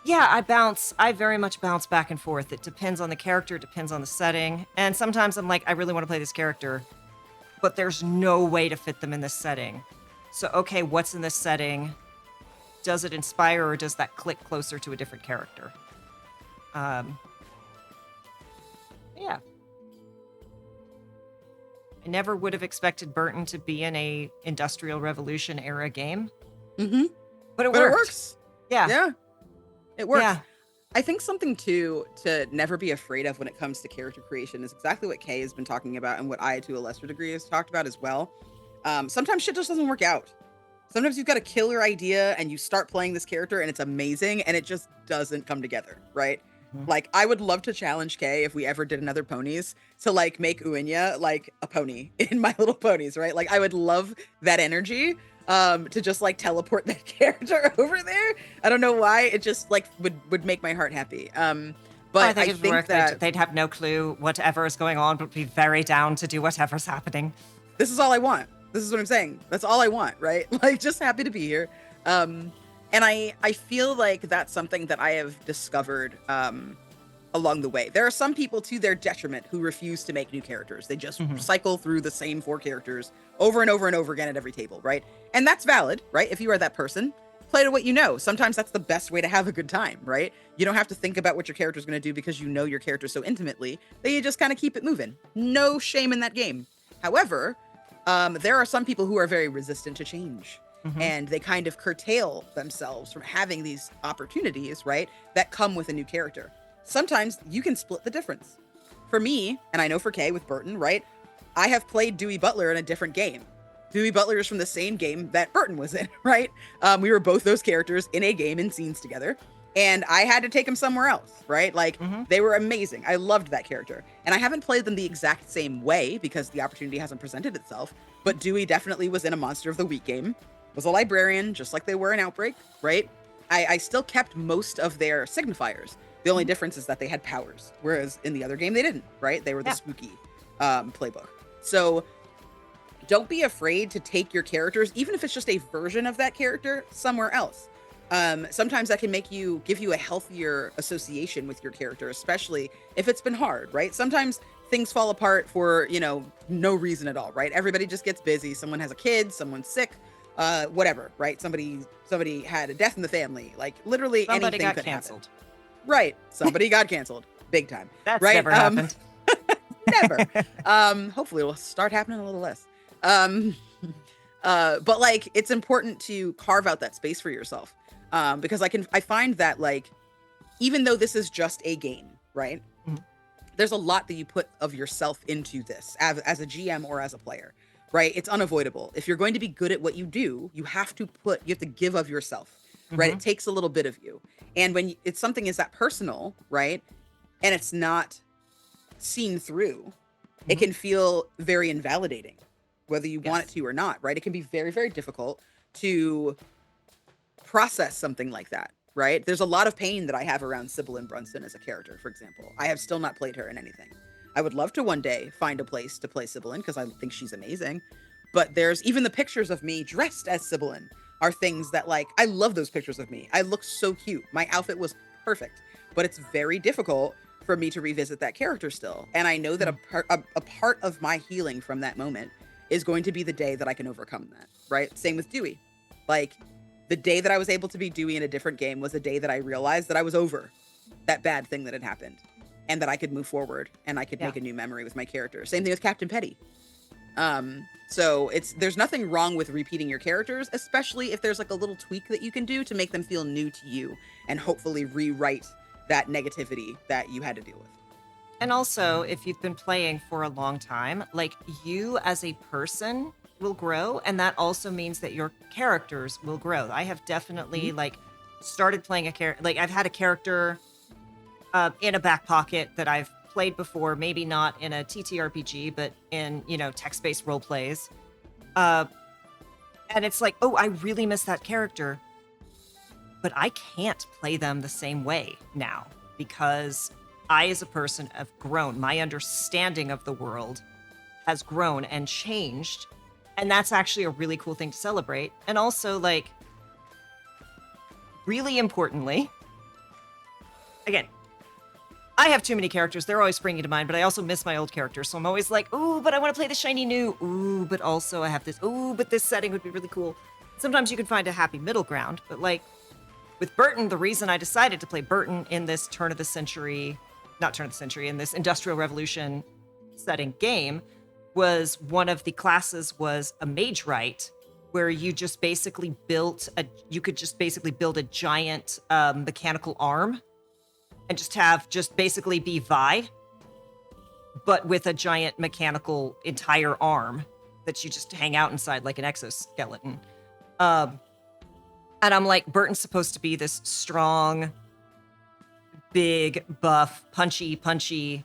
S1: Yeah, I very much bounce back and forth. It depends on the character, it depends on the setting, and sometimes I'm like, I really want to play this character, but there's no way to fit them in this setting. So, okay, what's in this setting? Does it inspire, or does that click closer to a different character? Yeah. I never would have expected Burton to be in a Industrial Revolution era game.
S2: Mm-hmm.
S1: But it
S2: worked. Works.
S1: Yeah.
S2: Yeah. It works.
S1: Yeah.
S2: I think something too to never be afraid of when it comes to character creation is exactly what Kay has been talking about, and what I, to a lesser degree, has talked about as well. Sometimes shit just doesn't work out. Sometimes you've got a killer idea and you start playing this character and it's amazing, and it just doesn't come together, right? Mm-hmm. Like, I would love to challenge Kay, if we ever did another ponies, to like make Uenya like a pony in My Little Ponies, right? Like, I would love that energy to just like teleport that character over there. I don't know why, it just like would make my heart happy. But I think that
S1: they'd have no clue whatever is going on, but be very down to do whatever's happening.
S2: This is all I want. This is what I'm saying. That's all I want, right? Like, just happy to be here. And I feel like that's something that I have discovered along the way. There are some people, to their detriment, who refuse to make new characters. They just cycle through the same 4 characters over and over and over again at every table, right? And that's valid, right? If you are that person, play to what you know. Sometimes that's the best way to have a good time, right? You don't have to think about what your character's going to do, because you know your character so intimately that you just kind of keep it moving. No shame in that game. However, there are some people who are very resistant to change. And they kind of curtail themselves from having these opportunities, right, that come with a new character. Sometimes you can split the difference. For me, and I know for Kay with Burton, right, I have played Dewey Butler in a different game. Dewey Butler is from the same game that Burton was in, right? We were both those characters in a game in scenes together, and I had to take him somewhere else, right? Like, they were amazing. I loved that character. And I haven't played them the exact same way because the opportunity hasn't presented itself, but Dewey definitely was in a Monster of the Week game, was a librarian, just like they were in Outbreak, right? I still kept most of their signifiers. The only difference is that they had powers, whereas in the other game they didn't, right? They were the spooky playbook. So don't be afraid to take your characters, even if it's just a version of that character, somewhere else. Sometimes that can give you a healthier association with your character, especially if it's been hard, right? Sometimes things fall apart for, no reason at all, right? Everybody just gets busy. Someone has a kid, someone's sick, whatever, right? Somebody had a death in the family, like literally
S1: somebody
S2: anything
S1: got
S2: could
S1: canceled.
S2: Happen. Right. Somebody got canceled big time.
S1: That's
S2: right?
S1: Never happened.
S2: Never. Hopefully it'll start happening a little less. But like, it's important to carve out that space for yourself. Because I find that, like, even though this is just a game, right? There's a lot that you put of yourself into this as a GM or as a player. right? It's unavoidable. If you're going to be good at what you do, you have to give of yourself, right? It takes a little bit of you. And when it's something is that personal, right? And it's not seen through, it can feel very invalidating, whether you want it to or not, right? It can be very, very difficult to process something like that, right? There's a lot of pain that I have around Sybil and Brunson as a character, for example. I have still not played her in anything. I would love to one day find a place to play Sybil because I think she's amazing. But there's even the pictures of me dressed as Sybil are things that, like, I love those pictures of me. I look so cute. My outfit was perfect, but it's very difficult for me to revisit that character still. And I know that a part of my healing from that moment is going to be the day that I can overcome that, right? Same with Dewey. Like, the day that I was able to be Dewey in a different game was the day that I realized that I was over that bad thing that had happened and that I could move forward and I could make a new memory with my character. Same thing with Captain Petty. So there's nothing wrong with repeating your characters, especially if there's like a little tweak that you can do to make them feel new to you and hopefully rewrite that negativity that you had to deal with.
S1: And also, if you've been playing for a long time, like, you as a person will grow, and that also means that your characters will grow. I have definitely like started playing a character, like, I've had a character in a back pocket that I've played before, maybe not in a TTRPG, but in, text-based role plays. And it's like, oh, I really miss that character, but I can't play them the same way now because I, as a person, have grown. My understanding of the world has grown and changed. And that's actually a really cool thing to celebrate. And also, like, really importantly, again, I have too many characters. They're always springing to mind, but I also miss my old characters. So I'm always like, ooh, but I want to play the shiny new. Ooh, but also I have this. Ooh, but this setting would be really cool. Sometimes you can find a happy middle ground. But, like, with Burton, the reason I decided to play Burton in this in this Industrial Revolution setting game was one of the classes was a mage rite, where you just basically build a giant mechanical arm and just basically be Vi, but with a giant mechanical entire arm that you just hang out inside like an exoskeleton. And I'm like, Burton's supposed to be this strong, big, buff, punchy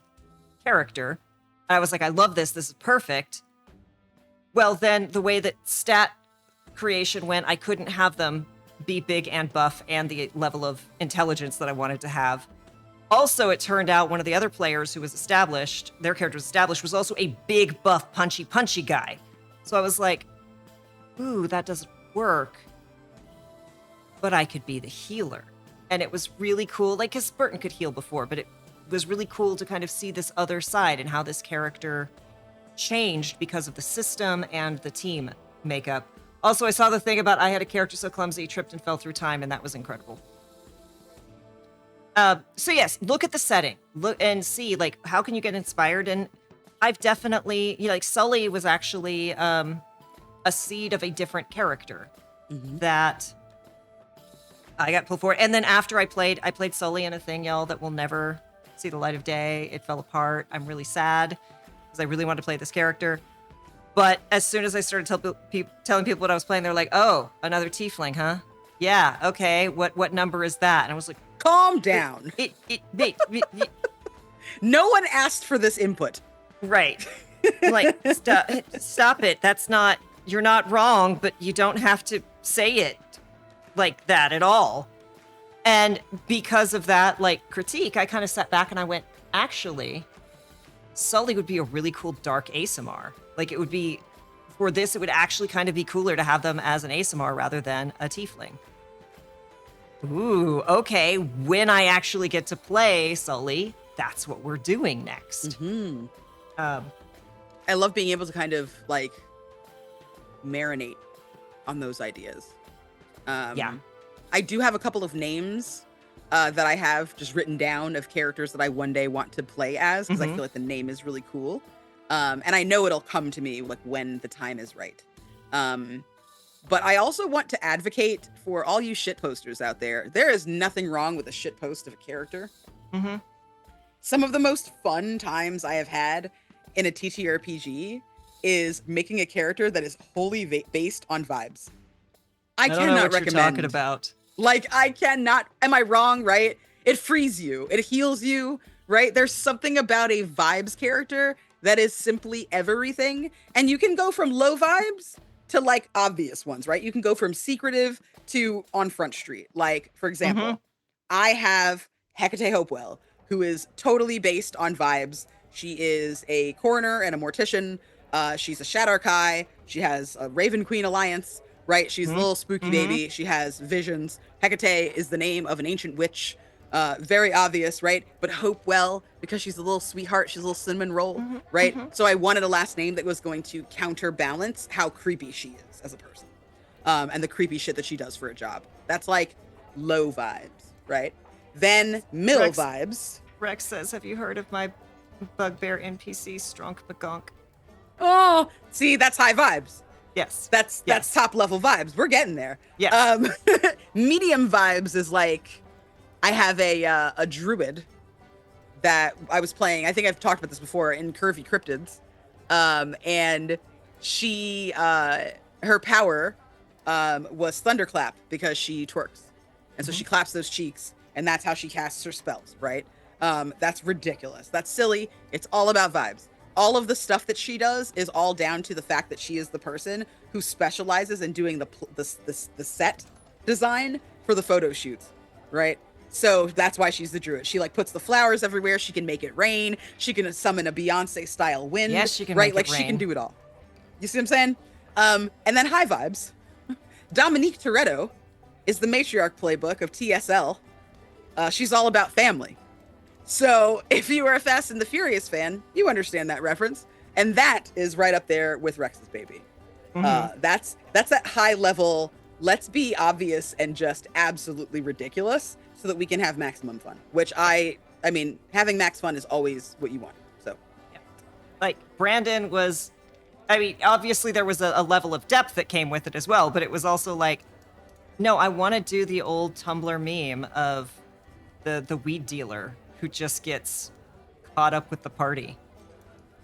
S1: character. And I was like, I love this. This is perfect. Well, then the way that stat creation went, I couldn't have them be big and buff and the level of intelligence that I wanted to have. Also, it turned out one of the other players who was established, their character was established, was also a big, buff, punchy guy. So I was like, ooh, that doesn't work. But I could be the healer. And it was really cool, like, because Burton could heal before, but it was really cool to kind of see this other side and how this character changed because of the system and the team makeup. Also, I saw the thing about I had a character so clumsy, he tripped and fell through time, and that was incredible. So yes, look at the setting, look and see, like, how can you get inspired? And I've definitely, like, Sully was actually a seed of a different character that I got pulled for. And then after I played Sully in a thing, y'all, that will never see the light of day. It fell apart. I'm really sad because I really wanted to play this character. But as soon as I started telling people what I was playing, they're like, oh, another tiefling, huh? Yeah, okay. What number is that? And I was like,
S2: calm down. No one asked for this input.
S1: Right. Like, stop it. You're not wrong, but you don't have to say it like that at all. And because of that, like, critique, I kind of sat back and I went, actually, Sully would be a really cool dark ASMR. Like, it would be, for this, it would actually kind of be cooler to have them as an ASMR rather than a tiefling. Ooh, okay. When I actually get to play Sully, that's what we're doing next.
S2: I love being able to kind of, like, marinate on those ideas. Yeah. I do have a couple of names that I have just written down of characters that I one day want to play as, because I feel like the name is really cool. And I know it'll come to me, like, when the time is right. But I also want to advocate for all you shit posters out there. There is nothing wrong with a shit post of a character. Some of the most fun times I have had in a TTRPG is making a character that is wholly based on vibes. I
S1: don't know
S2: cannot
S1: what
S2: recommend.
S1: you're talking about.
S2: Like, I cannot. Am I wrong? Right? It frees you. It heals you. Right? There's something about a vibes character that is simply everything, and you can go from low vibes to like obvious ones. Right? You can go from secretive to on Front Street. Like, for example, I have Hecate Hopewell, who is totally based on vibes. She is a coroner and a mortician. She's a Shadarkai. She has a Raven Queen alliance, right? She's a little spooky baby. She has visions. Hecate is the name of an ancient witch. Very obvious, right? But Hopewell, because she's a little sweetheart, she's a little cinnamon roll, right? So I wanted a last name that was going to counterbalance how creepy she is as a person. And the creepy shit that she does for a job. That's like low vibes, right? Then middle vibes.
S1: Rex says, have you heard of my bugbear NPC, Stronk McGonk?
S2: Oh, see, that's high vibes.
S1: Yes.
S2: That's top level vibes. We're getting there.
S1: Yes.
S2: Medium vibes is like, I have a druid that I was playing. I think I've talked about this before in Curvy Cryptids. And she, her power was Thunderclap because she twerks. And so she claps those cheeks, and that's how she casts her spells, right? That's ridiculous. That's silly. It's all about vibes. All of the stuff that she does is all down to the fact that she is the person who specializes in doing the set design for the photo shoots, right? So that's why she's the druid. She like puts the flowers everywhere. She can make it rain. She can summon a Beyonce style wind.
S1: Yes, she can
S2: right?
S1: make
S2: Like
S1: it rain.
S2: she can do it all. You see what I'm saying? And then high vibes. Dominique Toretto is the matriarch playbook of TSL. She's all about family. So if you are a Fast and the Furious fan, you understand that reference. And that is right up there with Rex's baby. That's that high level, let's be obvious and just absolutely ridiculous so that we can have maximum fun, which I mean, having max fun is always what you want. So,
S1: yeah. Like Brandon was, I mean, obviously there was a level of depth that came with it as well, but it was also like, no, I want to do the old Tumblr meme of the weed dealer who just gets caught up with the party,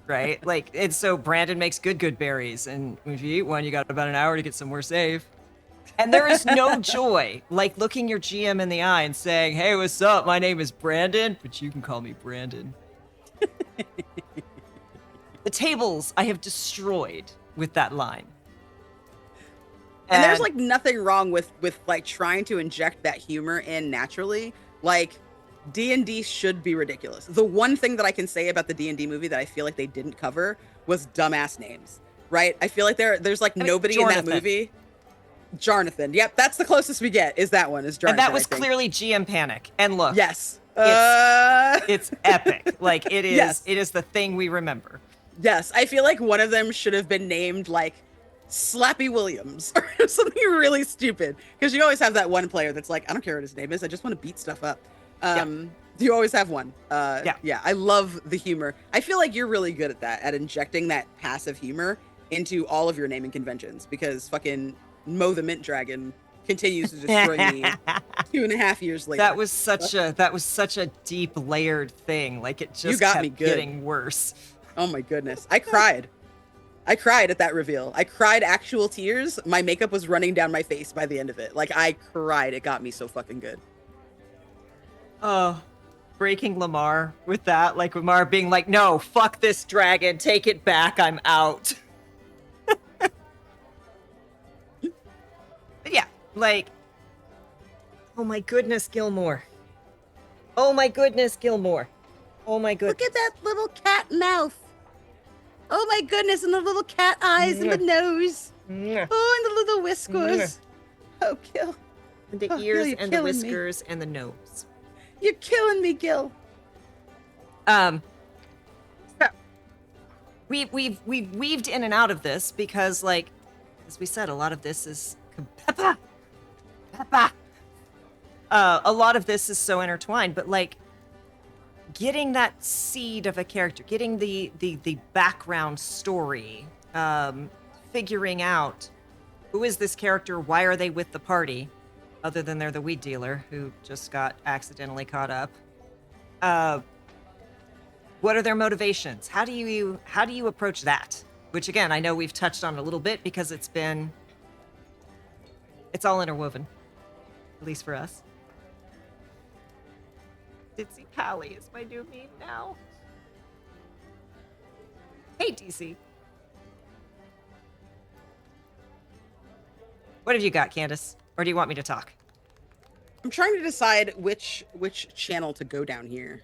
S1: right? Like, it's so Brandon makes good berries, and if you eat one, you got about an hour to get somewhere safe. And there is no joy like looking your GM in the eye and saying, hey, what's up? My name is Brandon, but you can call me Brandon. The tables I have destroyed with that line.
S2: And there's like nothing wrong with like trying to inject that humor in naturally. Like, D&D should be ridiculous. The one thing that I can say about the D&D movie that I feel like they didn't cover was dumbass names, right? I feel like there's like nobody in that movie. Jonathan. Yep, that's the closest we get is that one, is Jonathan.
S1: And that was clearly GM Panic. And look.
S2: Yes.
S1: It's epic. Like, it is,
S2: yes.
S1: It is the thing we remember.
S2: Yes, I feel like one of them should have been named like Slappy Williams or something really stupid, because you always have that one player that's like, I don't care what his name is, I just want to beat stuff up. You always have one. Yeah, I love the humor. I feel like you're really good at that, at injecting that passive humor into all of your naming conventions, because fucking Mo the Mint Dragon continues to destroy me 2.5 years later.
S1: That was such a deep layered thing. Like, it just kept getting worse.
S2: Oh my goodness. I cried at that reveal. I cried actual tears. My makeup was running down my face by the end of it. Like, I cried. It got me so fucking good.
S1: Oh, breaking Lamar with that. Like, Lamar being like, no, fuck this dragon. Take it back. I'm out. But yeah, like, oh my goodness, Gilmore. Oh my goodness, Gilmore. Oh my goodness.
S2: Look at that little cat mouth. Oh my goodness, and the little cat eyes and the nose. Oh, and the little whiskers. Oh, Gil.
S1: And the ears and the whiskers and the nose.
S2: You're killing me, Gil.
S1: So we've weaved in and out of this because, like, as we said, a lot of this is a lot of this is so intertwined, but like getting that seed of a character, getting the background story, figuring out who is this character, why are they with the party, other than they're the weed dealer who just got accidentally caught up. What are their motivations? How do you approach that? which again, I know we've touched on a little bit because it's all interwoven, at least for us. Ditzy Pally is my new meme now. Hey, DC. What have you got, Candace? Or do you want me to talk?
S2: I'm trying to decide which channel to go down here.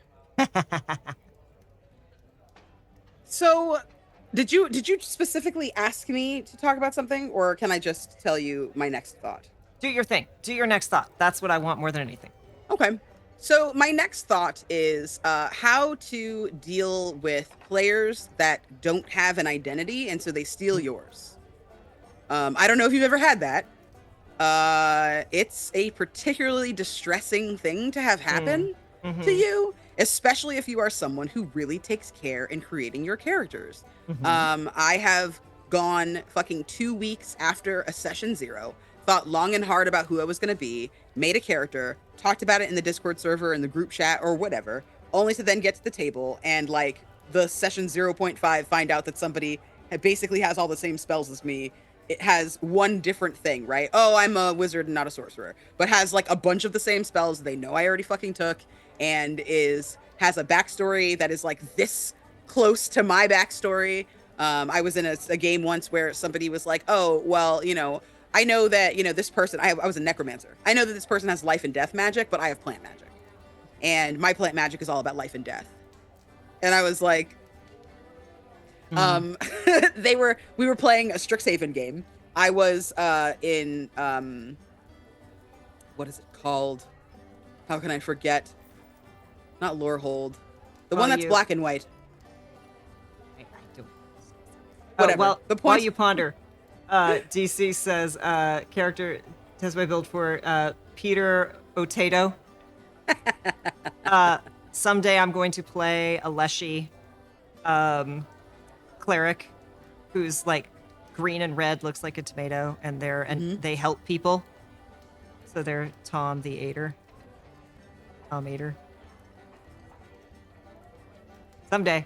S2: So, did you specifically ask me to talk about something, or can I just tell you my next thought?
S1: Do your thing. Do your next thought. That's what I want more than anything.
S2: Okay. So my next thought is how to deal with players that don't have an identity, and so they steal yours. I don't know if you've ever had that. It's a particularly distressing thing to have happen to you, especially if you are someone who really takes care in creating your characters. I have gone fucking 2 weeks after a session 0, thought long and hard about who I was going to be, made a character, talked about it in the Discord server, in the group chat, or whatever, only to then get to the table and, like, the session 0.5 find out that somebody basically has all the same spells as me. It has one different thing, right? Oh, I'm a wizard and not a sorcerer, but has like a bunch of the same spells they know I already fucking took, and has a backstory that is like this close to my backstory. I was in a game once where somebody was like, oh, well, I know that, this person, I was a necromancer. I know that this person has life and death magic, but I have plant magic. And my plant magic is all about life and death. And I was like, we were playing a Strixhaven game. I was in what is it called? How can I forget? Not Lorehold. The one that's black and white.
S1: I don't.
S2: Whatever.
S1: Well,
S2: the point
S1: while you ponder, DC says character test my build for Peter Otato. Someday I'm going to play a Leshy cleric who's like green and red, looks like a tomato, and they help people. So they're Tom the Aider. Tom Aider. Someday.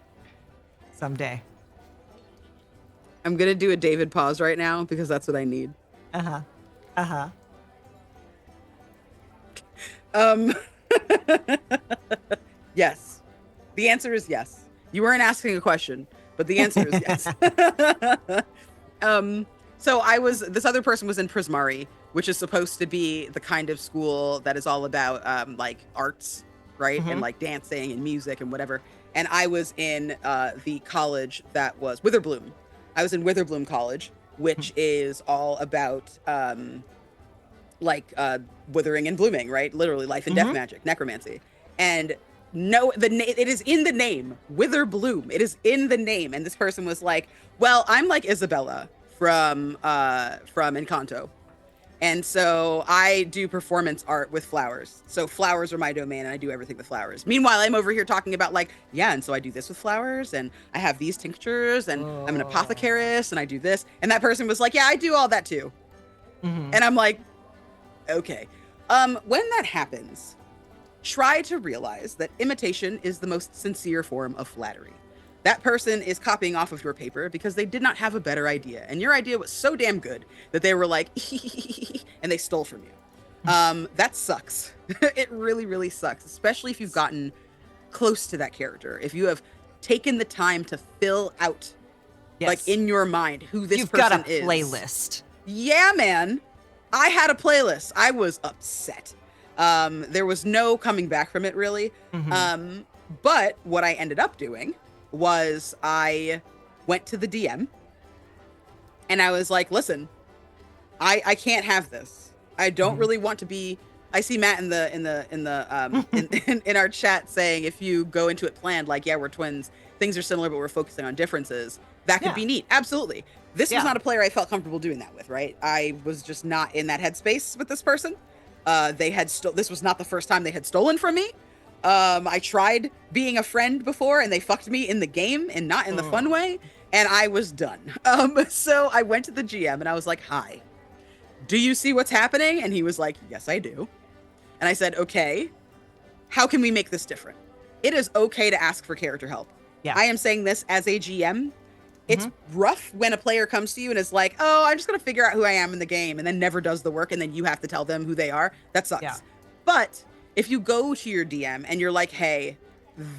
S2: I'm gonna do a David pause right now because that's what I need. Yes. The answer is yes. You weren't asking a question, but the answer is yes. So this other person was in Prismari, which is supposed to be the kind of school that is all about like arts, right? And like dancing and music and whatever. And I was in the college that was Witherbloom. I was in Witherbloom College, which is all about withering and blooming, right? Literally life and death magic, necromancy. And no, it is in the name, Witherbloom. It is in the name. And this person was like, well, I'm like Isabella from Encanto. And so I do performance art with flowers. So flowers are my domain, and I do everything with flowers. Meanwhile, I'm over here talking about and so I do this with flowers, and I have these tinctures, and I'm an apothecarist, and I do this. And that person was like, yeah, I do all that too. And I'm like, okay. When that happens, try to realize that imitation is the most sincere form of flattery. That person is copying off of your paper because they did not have a better idea. And your idea was so damn good that they were like, and they stole from you. That sucks. It really, really sucks, especially if you've gotten close to that character. If you have taken the time to fill out, like in your mind, who this person is.
S1: You've got a playlist.
S2: Yeah, man. I had a playlist. I was upset. There was no coming back from it, really. But what I ended up doing was I went to the DM and I was like, listen, I can't have this. I don't really want to be. I see Matt in our chat saying, if you go into it planned, like, yeah, we're twins, things are similar, but we're focusing on differences. That could be neat. Absolutely. This was not a player I felt comfortable doing that with, right? I was just not in that headspace with this person. This was not the first time they had stolen from me. I tried being a friend before, and they fucked me in the game and not in the fun way, and I was done. So I went to the GM and I was like, hi, do you see what's happening? And he was like, yes, I do. And I said, okay, how can we make this different? It is okay to ask for character help. Yeah. I am saying this as a GM. It's rough when a player comes to you and is like, oh, I'm just going to figure out who I am in the game, and then never does the work, and then you have to tell them who they are. That sucks.
S1: Yeah.
S2: But if you go to your DM and you're like, hey,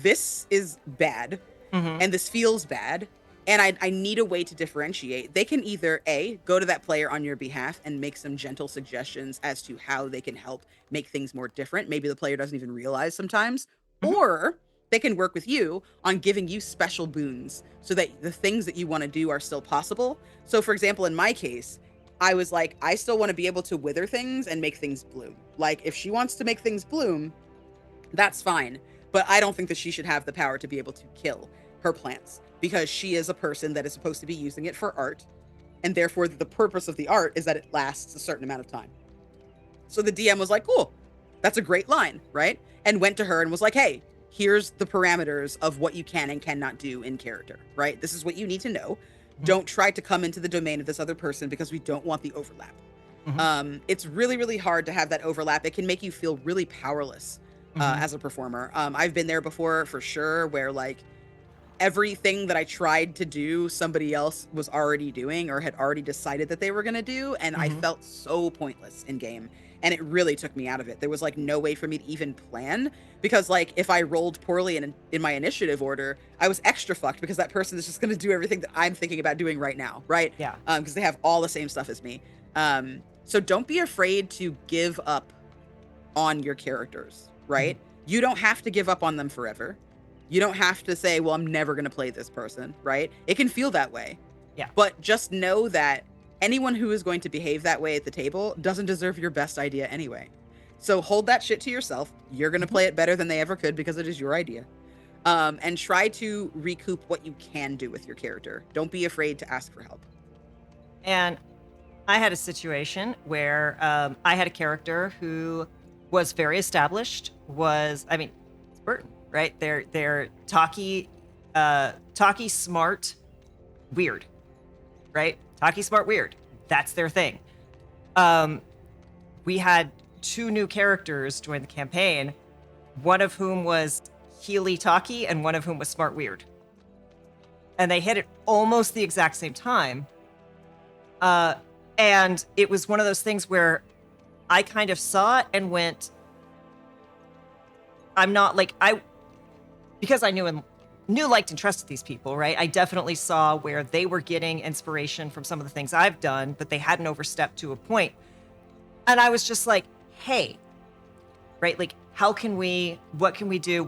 S2: this is bad, and this feels bad, and I need a way to differentiate, they can either A, go to that player on your behalf and make some gentle suggestions as to how they can help make things more different. Maybe the player doesn't even realize sometimes. Or they can work with you on giving you special boons so that the things that you want to do are still possible. So, for example, in my case, I was like, I still want to be able to wither things and make things bloom. Like, if she wants to make things bloom, that's fine. But I don't think that she should have the power to be able to kill her plants, because she is a person that is supposed to be using it for art. And therefore, the purpose of the art is that it lasts a certain amount of time. So the DM was like, cool, that's a great line, right? And went to her and was like, hey, here's the parameters of what you can and cannot do in character, right? This is what you need to know. Don't try to come into the domain of this other person because we don't want the overlap. It's really, really hard to have that overlap. It can make you feel really powerless as a performer. I've been there before for sure, where like everything that I tried to do, somebody else was already doing or had already decided that they were going to do. And I felt so pointless in game. And it really took me out of it. There was like no way for me to even plan, because like if I rolled poorly in my initiative order, I was extra fucked because that person is just going to do everything that I'm thinking about doing right now. Right.
S1: Yeah.
S2: Because they have all the same stuff as me. So don't be afraid to give up on your characters, right? You don't have to give up on them forever. You don't have to say, well, I'm never going to play this person, right? It can feel that way.
S1: Yeah.
S2: But just know that anyone who is going to behave that way at the table doesn't deserve your best idea anyway. So hold that shit to yourself. You're going to play it better than they ever could because it is your idea. And try to recoup what you can do with your character. Don't be afraid to ask for help.
S1: And I had a situation where I had a character who was very established, it's Burton, right? They're talky, smart, weird, right? Talky, smart, weird. That's their thing. We had 2 new characters join the campaign, one of whom was Healy Talky and one of whom was Smart Weird. And they hit it almost the exact same time. And it was one of those things where I kind of saw it and went, because I knew, liked, and trusted these people, right? I definitely saw where they were getting inspiration from some of the things I've done, but they hadn't overstepped to a point. And I was just like, hey, right? Like, what can we do?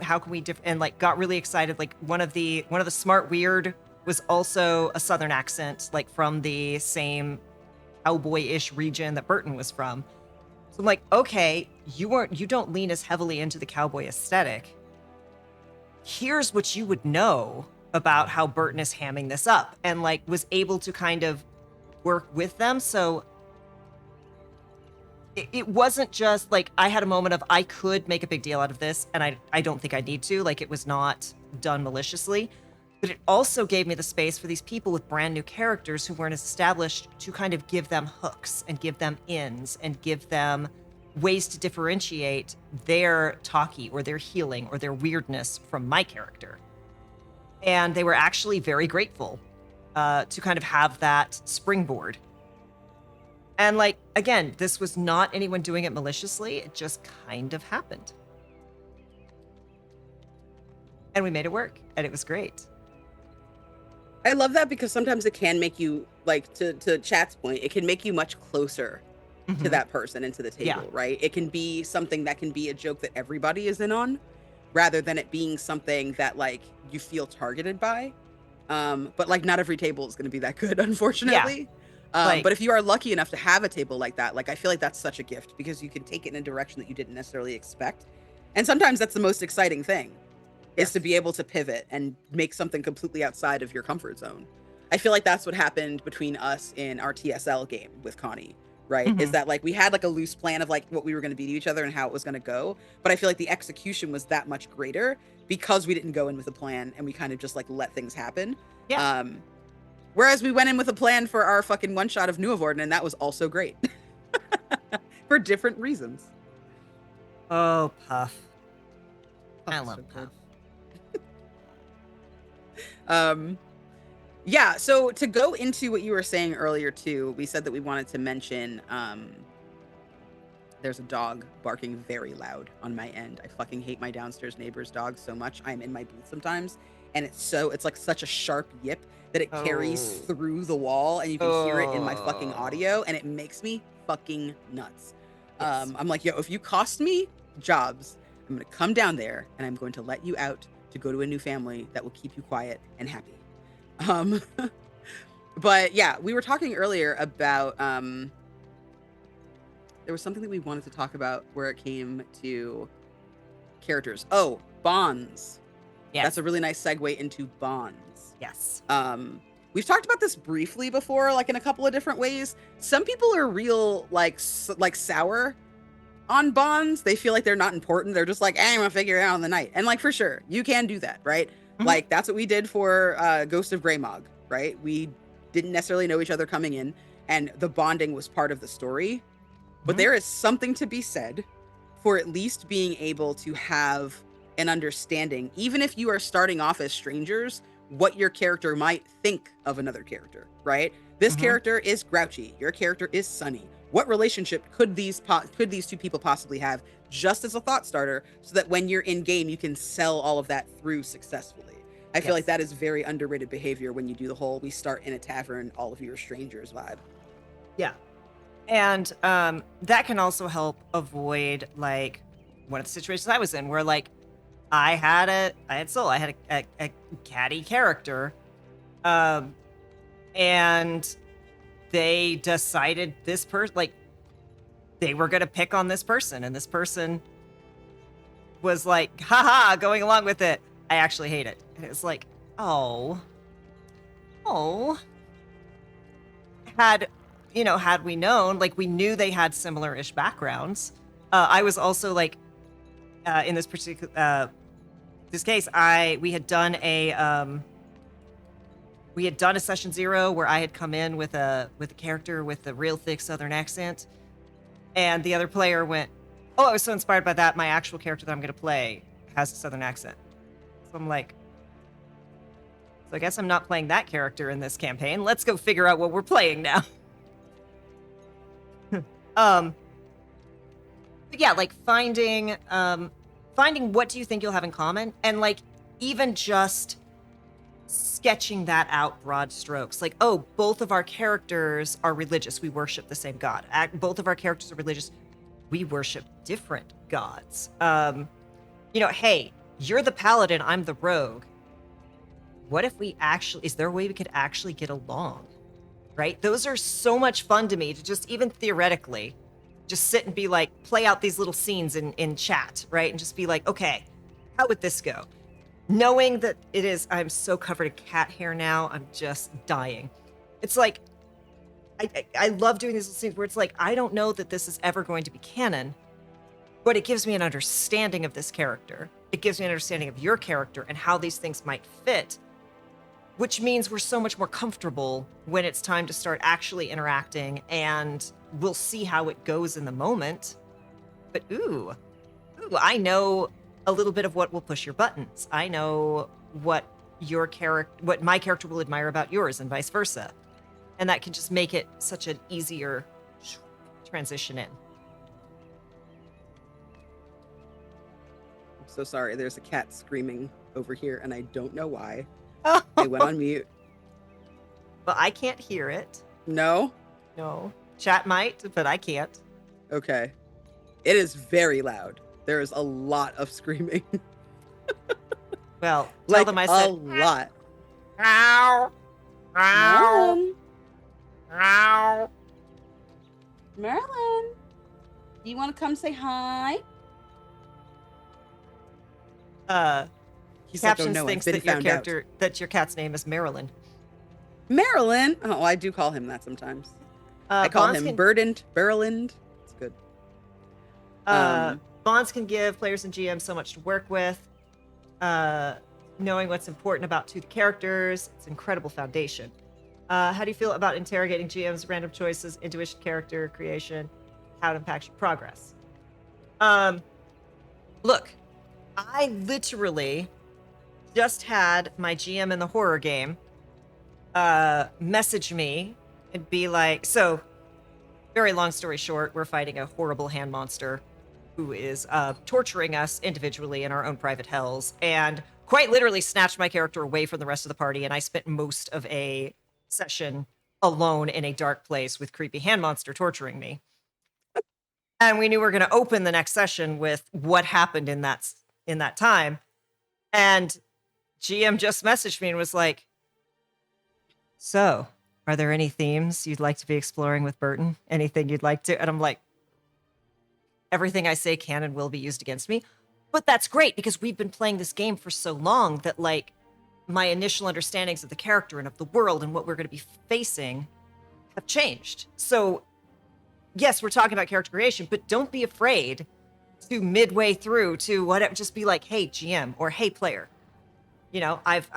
S1: How can we and like got really excited. Like one of the Smart Weird was also a Southern accent, like from the same cowboy-ish region that Burton was from. So I'm like, okay, you don't lean as heavily into the cowboy aesthetic. Here's what you would know about how Burton is hamming this up, and like was able to kind of work with them. So it wasn't just like I had a moment of I could make a big deal out of this, and I don't think I need to. Like, it was not done maliciously. But it also gave me the space for these people with brand new characters who weren't as established to kind of give them hooks and give them ins and give them ways to differentiate their talky or their healing or their weirdness from my character. And they were actually very grateful to kind of have that springboard. And like, again, this was not anyone doing it maliciously. It just kind of happened. And we made it work, and it was great.
S2: I love that, because sometimes it can make you, like, to Chat's point, it can make you much closer to that person and to the table, right? It can be something that can be a joke that everybody is in on, rather than it being something that, like, you feel targeted by. But, like, not every table is going to be that good, unfortunately. But if you are lucky enough to have a table like that, like, I feel like that's such a gift, because you can take it in a direction that you didn't necessarily expect. And sometimes that's the most exciting thing. Is to be able to pivot and make something completely outside of your comfort zone. I feel like that's what happened between us in our TSL game with Connie, right? Is that like we had like a loose plan of like what we were going to be to each other and how it was going to go. But I feel like the execution was that much greater because we didn't go in with a plan and we kind of just like let things happen.
S1: Yeah.
S2: Whereas we went in with a plan for our fucking one shot of New Avorden, and that was also great. For different reasons.
S1: Oh, Puff. I love Puff.
S2: Yeah, so to go into what you were saying earlier too, we said that we wanted to mention there's a dog barking very loud on my end. I fucking hate my downstairs neighbor's dog so much. I'm in my booth sometimes, and it's like such a sharp yip that it carries
S1: Oh.
S2: through the wall, and you can hear it in my fucking
S1: Oh.
S2: audio, and it makes me fucking nuts.
S1: Yes.
S2: I'm like, yo, if you cost me jobs, I'm gonna come down there and I'm going to let you out to go to a new family that will keep you quiet and happy. Um, but yeah, we were talking earlier about there was something that we wanted to talk about where it came to characters. Oh, bonds.
S1: Yes.
S2: That's a really nice segue into bonds.
S1: Yes.
S2: We've talked about this briefly before, like in a couple of different ways. Some people are real like sour on bonds. They feel like they're not important. They're just like, I'm gonna figure it out in the night. And like for sure, you can do that, right?
S1: Mhm.
S2: Like that's what we did for Ghost of Greymog, right? We didn't necessarily know each other coming in, and the bonding was part of the story. But
S1: Mhm.
S2: there is something to be said for at least being able to have an understanding, even if you are starting off as strangers, what your character might think of another character, right? This
S1: Mhm.
S2: character is grouchy. Your character is sunny. What relationship could these two people possibly have, just as a thought starter, so that when you're in game, you can sell all of that through successfully. I feel like
S1: Yes.
S2: that is very underrated behavior when you do the whole "we start in a tavern, all of you are strangers" vibe.
S1: Yeah. And that can also help avoid like one of the situations I was in where like I had Soul, I had a catty character, um, and they decided this person like they were gonna pick on this person, and this person was like, haha, going along with it. I actually hate it. And it's like, oh, oh, had had we known, like we knew they had similar-ish backgrounds. I was also like, in this particular this case, we had done a session 0 where I had come in with a character with a real thick Southern accent, and the other player went, "Oh, I was so inspired by that. My actual character that I'm going to play has a Southern accent." So I'm like, "So I guess I'm not playing that character in this campaign. Let's go figure out what we're playing now." um, but yeah, like finding what do you think you'll have in common, and like even just sketching that out broad strokes, like, oh, both of our characters are religious, we worship the same god. Both of our characters are religious, we worship different gods. Hey, you're the paladin, I'm the rogue. What if is there a way we could actually get along? Right? Those are so much fun to me, to just even theoretically just sit and be like, play out these little scenes in chat, right? And just be like, okay, how would this go? Knowing that I'm so covered in cat hair now, I'm just dying. It's like, I love doing these little scenes where it's like, I don't know that this is ever going to be canon, but it gives me an understanding of this character. It gives me an understanding of your character and how these things might fit, which means we're so much more comfortable when it's time to start actually interacting, and we'll see how it goes in the moment. But I know a little bit of what will push your buttons. I know what my character will admire about yours, and vice versa. And that can just make it such an easier transition in.
S2: I'm so sorry. There's a cat screaming over here, and I don't know why.
S1: Oh,
S2: They went on mute.
S1: but I can't hear it.
S2: No?
S1: No. Chat might, but I can't.
S2: Okay. It is very loud. There is a lot of screaming.
S1: Well, tell
S2: like
S1: them I said
S2: a lot.
S1: Meow. Meow.
S2: Merlin.
S1: Meow.
S2: Merlin. Do you want to come say hi? He's
S1: Captions
S2: like, oh no,
S1: thinks
S2: I've been
S1: that your cat's name is Marilyn.
S2: Marilyn. Oh, I do call him that sometimes. I call him Berland. It's good.
S1: Bonds can give players and GMs so much to work with. Knowing what's important to the characters, it's an incredible foundation. How do you feel about interrogating GMs' random choices, intuition, character creation, how it impacts your progress? Look, I literally just had my GM in the horror game message me and be like, so very long story short, we're fighting a horrible hand monster who is torturing us individually in our own private hells, and quite literally snatched my character away from the rest of the party, and I spent most of a session alone in a dark place with creepy hand monster torturing me. And we knew we were going to open the next session with what happened in that time. And GM just messaged me and was like, so, are there any themes you'd like to be exploring with Burton? Anything you'd like to? And I'm like, everything I say can and will be used against me. But that's great because we've been playing this game for so long that like my initial understandings of the character and of the world and what we're going to be facing have changed. So yes, we're talking about character creation, but don't be afraid to midway through to whatever, just be like, hey, GM, or hey, player, you know, I've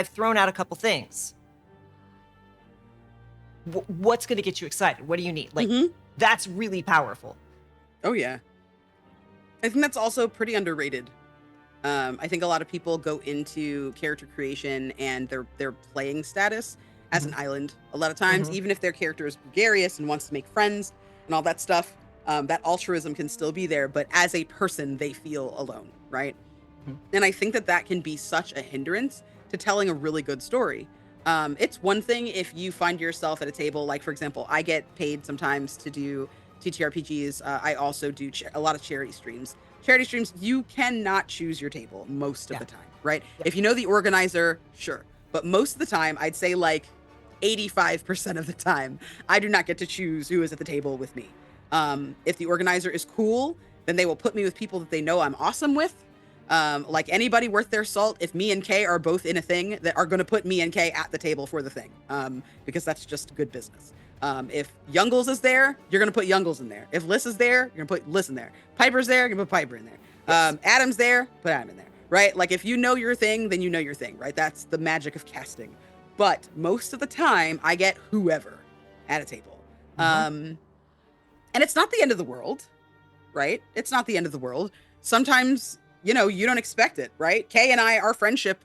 S1: thrown out a couple things. What's going to get you excited? What do you need? Like, that's really powerful.
S2: Oh, yeah. I think that's also pretty underrated. I think a lot of people go into character creation and their playing status as an island. A lot of times, even if their character is gregarious and wants to make friends and all that stuff, that altruism can still be there. But as a person, they feel alone, right? And I think that can be such a hindrance to telling a really good story. It's one thing if you find yourself at a table, like, for example, I get paid sometimes to do TTRPGs. I also do a lot of charity streams. Charity streams, you cannot choose your table most of the time, right? If you know the organizer, sure. But most of the time, I'd say like 85% of the time, I do not get to choose who is at the table with me. If the organizer is cool, then they will put me with people that they know I'm awesome with. Like anybody worth their salt, if me and Kay are both in a thing, that are going to put me and Kay at the table for the thing, because that's just good business. If Youngles is there, you're going to put Youngles in there. If Liz is there, you're going to put Liz in there. Piper's there, you're going to put Piper in there. Yes. Adam's there, put Adam in there, right? Like if you know your thing, then you know your thing, right? That's the magic of casting. But most of the time, I get whoever at a table. And it's not the end of the world, right? It's not the end of the world. Sometimes, you know, you don't expect it, right? Kay and I, our friendship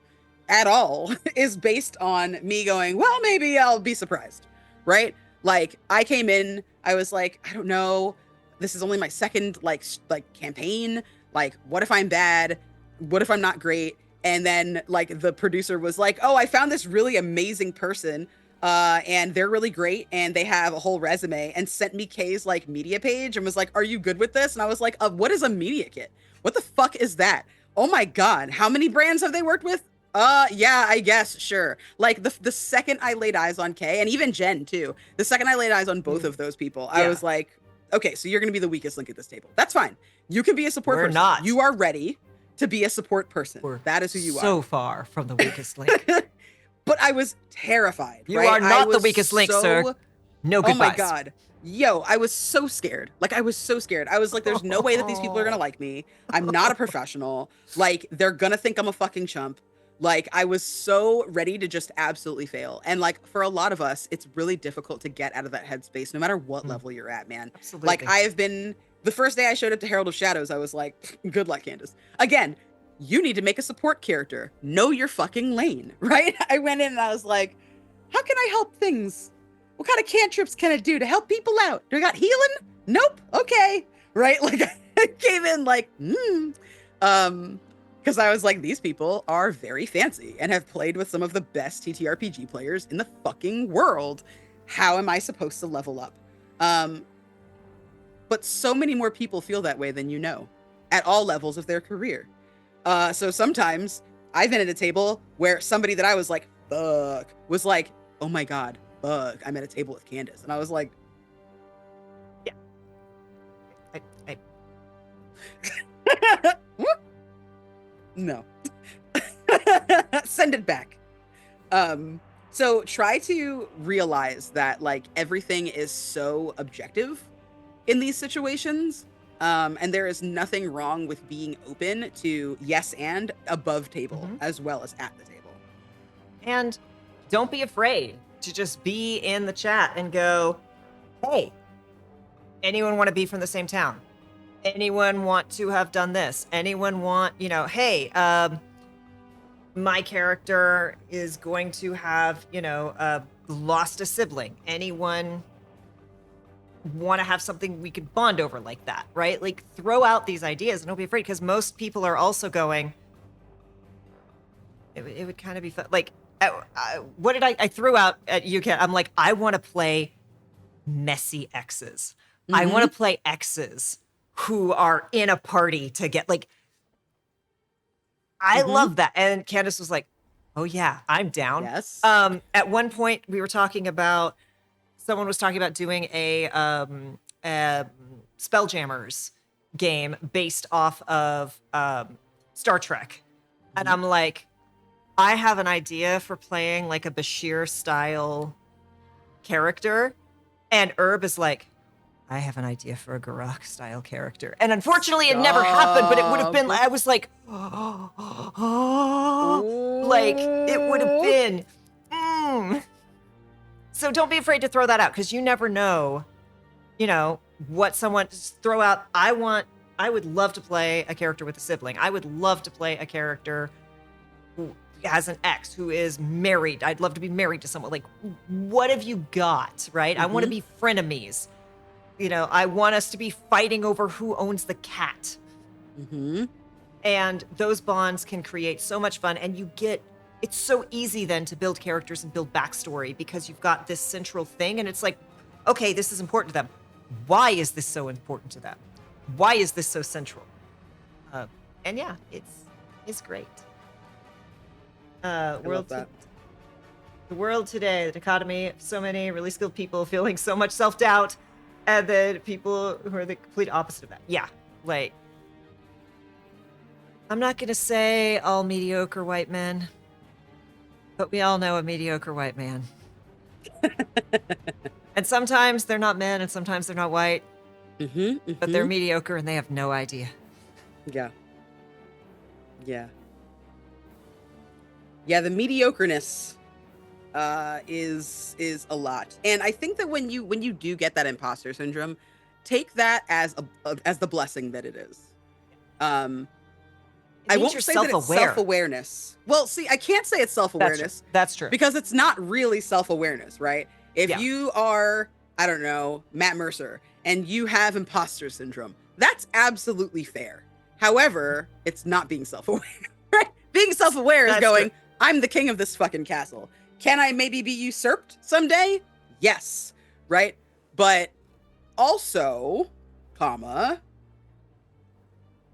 S2: at all is based on me going, well, maybe I'll be surprised, right? Like I came in, I was like, I don't know, this is only my second like campaign. Like, what if I'm bad? What if I'm not great? And then like the producer was like, oh, I found this really amazing person, and they're really great, and they have a whole resume, and sent me Kay's like media page and was like, are you good with this? And I was like, what is a media kit? What the fuck is that? Oh my God, how many brands have they worked with? Yeah, I guess, sure. Like the second I laid eyes on Kay, and even Jen too, the second I laid eyes on both of those people, I was like, okay, so you're gonna be the weakest link at this table. That's fine. You can be a support person.
S1: Not.
S2: You are ready to be a support person. That is who you are.
S1: So far from the weakest link.
S2: But I was terrified.
S1: You are not the weakest link, sir. No goodbyes.
S2: Oh my God. Yo, I was so scared. Like, I was so scared. I was like, there's no way that these people are going to like me. I'm not a professional. Like, they're going to think I'm a fucking chump. Like, I was so ready to just absolutely fail. And like, for a lot of us, it's really difficult to get out of that headspace, no matter what level you're at, man.
S1: Absolutely.
S2: Like, I have been, the first day I showed up to Herald of Shadows, I was like, good luck, Candace. Again, you need to make a support character. Know your fucking lane, right? I went in and I was like, how can I help things? What kind of cantrips can I do to help people out? Do I got healing? Nope. Okay. Right? Like I came in like, because I was like, these people are very fancy and have played with some of the best TTRPG players in the fucking world. How am I supposed to level up? But so many more people feel that way than you know, at all levels of their career. So sometimes I've been at a table where somebody that I was like, fuck, was like, oh my God, fuck, I'm at a table with Candace. And I was like,
S1: yeah.
S2: No. Send it back. So try to realize that like everything is so objective in these situations. And there is nothing wrong with being open to yes and above table as well as at the table.
S1: And don't be afraid to just be in the chat and go, hey, anyone want to be from the same town? Anyone want to have done this? Anyone want, you know, hey, my character is going to have, lost a sibling. Anyone want to have something we could bond over like that, right? Like, throw out these ideas and don't be afraid, because most people are also going, it would kind of be fun. Like, what did I threw out at UCAT? I'm like, I want to play messy exes. I want to play exes who are in a party to get, like, I love that. And Candace was like, oh yeah, I'm down.
S2: Yes.
S1: At one point we were talking about, someone was talking about doing a Spelljammers game based off of Star Trek. And I'm like, I have an idea for playing like a Bashir style character. And Herb is like, I have an idea for a Garak style character. And unfortunately it never happened, but it would have been, I was like, like, it would have been. So don't be afraid to throw that out, because you never know, what someone, just throw out. I would love to play a character with a sibling. I would love to play a character who has an ex, who is married. I'd love to be married to someone. Like, what have you got, right? I want to be frenemies. I want us to be fighting over who owns the cat. And those bonds can create so much fun. And it's so easy then to build characters and build backstory, because you've got this central thing. And it's like, okay, this is important to them. Why is this so important to them? Why is this so central? And yeah, it's great.
S2: I love that.
S1: The world today, the dichotomy of so many really skilled people feeling so much self-doubt, and then people who are the complete opposite of that. Yeah, like, I'm not going to say all mediocre white men, but we all know a mediocre white man. And sometimes they're not men, and sometimes they're not white, but they're mediocre and they have no idea.
S2: Yeah. The mediocreness is a lot. And I think that when you do get that imposter syndrome, take that as the blessing that it is. I won't say that it's self-awareness. Well, see, I can't say it's self-awareness.
S1: That's true.
S2: Because it's not really self-awareness, right? If you are, I don't know, Matt Mercer, and you have imposter syndrome, that's absolutely fair. However, it's not being self-aware, right? Being self-aware is going, true. I'm the king of this fucking castle. Can I maybe be usurped someday? Yes, right? But also,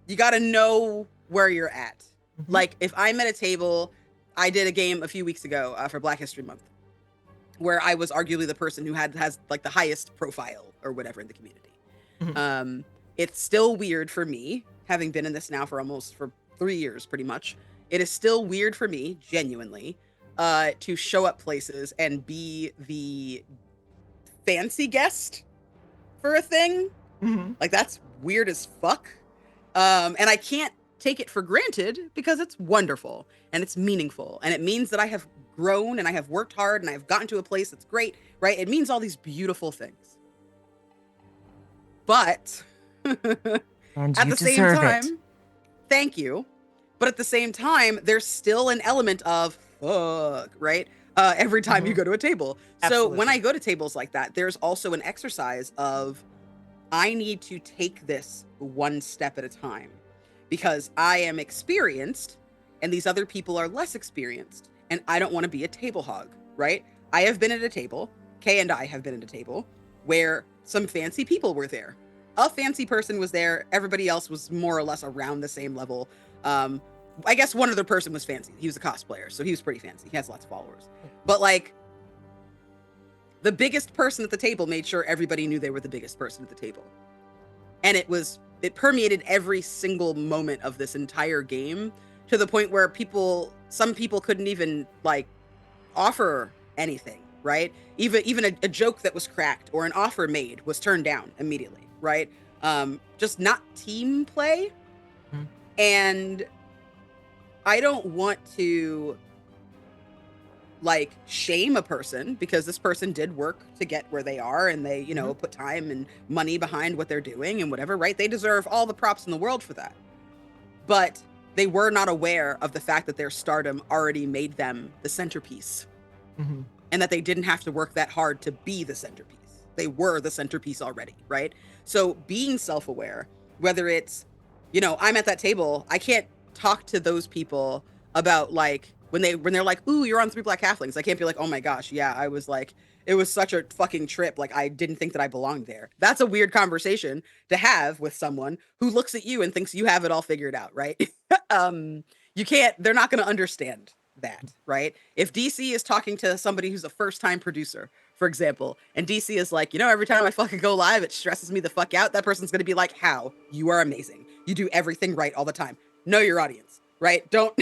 S2: you got to know where you're at. Like, if I'm at a table, I did a game a few weeks ago for Black History Month, where I was arguably the person who has like the highest profile or whatever in the community. It's still weird for me, having been in this now for 3 years, pretty much. It is still weird for me, genuinely, to show up places and be the fancy guest for a thing. Like, that's weird as fuck. And I can't take it for granted, because it's wonderful and it's meaningful. And it means that I have grown and I have worked hard and I've gotten to a place that's great, right? It means all these beautiful things. But at the same time, thank you. But at the same time, there's still an element of fuck, right? Every time you go to a table. Absolutely. So when I go to tables like that, there's also an exercise of, I need to take this one step at a time, because I am experienced and these other people are less experienced, and I don't want to be a table hog, right? I have been at a table, Kay and I have been at a table where some fancy people were there. A fancy person was there. Everybody else was more or less around the same level. I guess one other person was fancy. He was a cosplayer, so he was pretty fancy. He has lots of followers. But like, the biggest person at the table made sure everybody knew they were the biggest person at the table. And it permeated every single moment of this entire game, to the point where some people couldn't even like offer anything, right? Even a joke that was cracked or an offer made was turned down immediately, right? Just not team play. And I don't want to like shame a person, because this person did work to get where they are, and they, put time and money behind what they're doing and whatever, right? They deserve all the props in the world for that. But they were not aware of the fact that their stardom already made them the centerpiece,
S1: Mm-hmm.
S2: and that they didn't have to work that hard to be the centerpiece. They were the centerpiece already, right? So being self-aware, whether it's, I'm at that table, I can't talk to those people about like when they're like, ooh, you're on Three Black Halflings. I can't be like, oh my gosh, yeah, I was like, it was such a fucking trip. Like I didn't think that I belonged there. That's a weird conversation to have with someone who looks at you and thinks you have it all figured out, right? You can't, they're not going to understand that, right? If DC is talking to somebody who's a first-time producer, for example, and DC is like, every time I fucking go live, it stresses me the fuck out. That person's going to be like, how? You are amazing. You do everything right all the time. Know your audience, right? Don't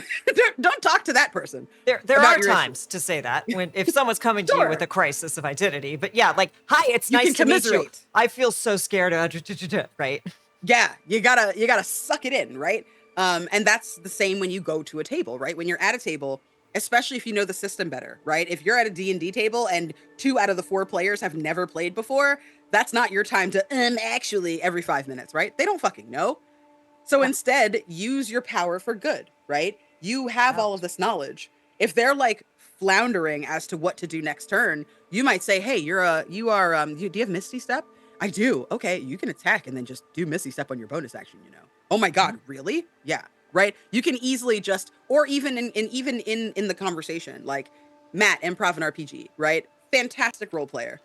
S2: don't talk to that person.
S1: There
S2: about
S1: are
S2: your
S1: times
S2: issue.
S1: to say that if someone's coming to you with a crisis of identity. But yeah, like, hi, it's
S2: You
S1: nice
S2: can
S1: to meet you.
S2: commiserate.
S1: I feel so scared. Right?
S2: Yeah, you gotta suck it in, right? And that's the same when you go to a table, right? When you're at a table, especially if you know the system better, right? If you're at a D&D table and 2 out of the 4 players have never played before, that's not your time to actually every 5 minutes, right? They don't fucking know. So
S1: Yeah.
S2: instead, use your power for good, right? You have all
S1: Out.
S2: of this knowledge. If they're like floundering as to what to do next turn, you might say, "Hey, do you have Misty Step?" "I do." "Okay, you can attack and then just do Misty Step on your bonus action, "Oh my god, really?" "Yeah." Right? You can easily just, or even in the conversation, like Matt, Improv and RPG, right? Fantastic role player.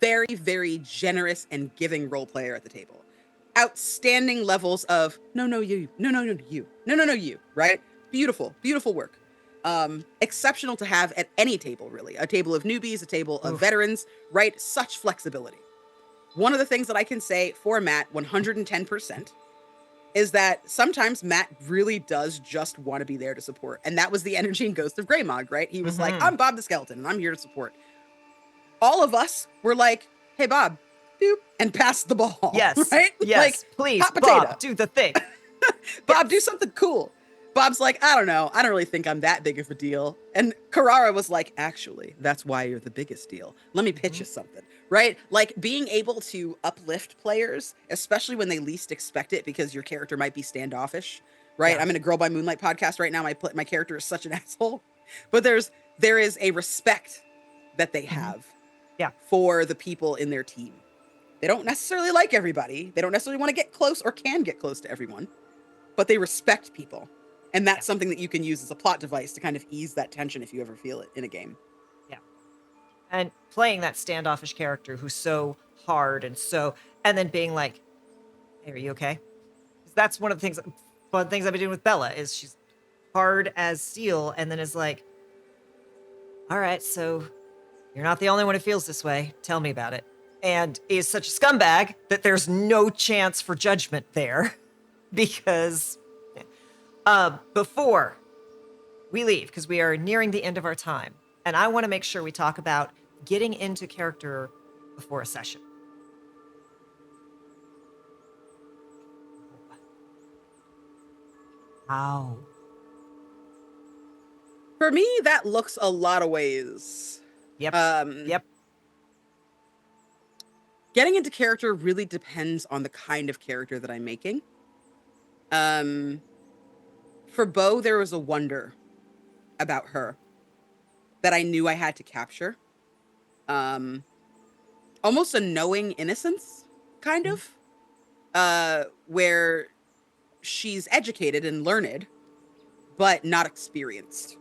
S2: Very, very generous and giving role player at the table. Outstanding levels of no, you, no, you, no, you, right? Beautiful, beautiful work. Exceptional to have at any table, really. A table of newbies, a table of veterans, right? Such flexibility. One of the things that I can say for Matt 110% is that sometimes Matt really does just want to be there to support. And that was the energy in Ghost of Greymog, right? He was like, I'm Bob the Skeleton and I'm here to support. All of us were like, hey, Bob, doop, and pass the ball.
S1: Yes.
S2: Right?
S1: Yes.
S2: Like,
S1: Please,
S2: hot potato.
S1: Bob, do the thing.
S2: Bob, do something cool. Bob's like, I don't know. I don't really think I'm that big of a deal. And Carrara was like, actually, that's why you're the biggest deal. Let me pitch you something, right? Like being able to uplift players, especially when they least expect it because your character might be standoffish, right?
S1: Yeah.
S2: I'm in a Girl by Moonlight podcast right now. My character is such an asshole, but there is a respect that they have for the people in their team. They don't necessarily like everybody. They don't necessarily want to get close or can get close to everyone, but they respect people. And that's something that you can use as a plot device to kind of ease that tension if you ever feel it in a game.
S1: Yeah. And playing that standoffish character who's so hard and then being like, hey, are you okay? Because that's one of the fun things I've been doing with Bella is she's hard as steel and then is like, all right, so you're not the only one who feels this way. Tell me about it. And is such a scumbag that there's no chance for judgment there because before we leave, because we are nearing the end of our time, and I want to make sure we talk about getting into character before a session. How?
S2: For me, that looks a lot of ways.
S1: Yep.
S2: Getting into character really depends on the kind of character that I'm making. For Bo, there was a wonder about her that I knew I had to capture. Almost a knowing innocence, kind of, where she's educated and learned, but not experienced.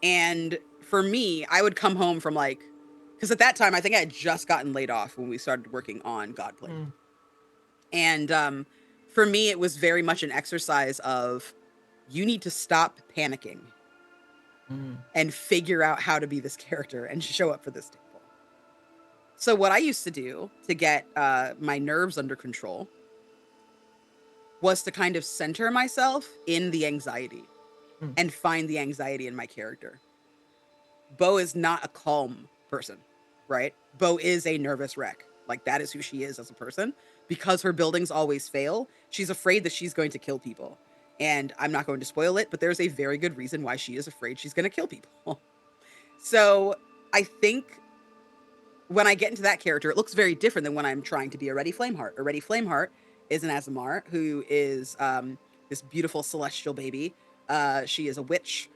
S2: And for me, I would come home from like, because at that time, I think I had just gotten laid off when we started working on Godplay. And for me, it was very much an exercise of, you need to stop panicking and figure out how to be this character and show up for this table. So what I used to do to get my nerves under control was to kind of center myself in the anxiety and find the anxiety in my character. Bo is not a calm person, right? Bo is a nervous wreck. Like, that is who she is as a person. Because her buildings always fail, she's afraid that she's going to kill people. And I'm not going to spoil it, but there's a very good reason why she is afraid she's going to kill people. So I think when I get into that character, it looks very different than when I'm trying to be a Ready Flameheart. A Ready Flameheart is an Azamar who is this beautiful celestial baby. She is a witch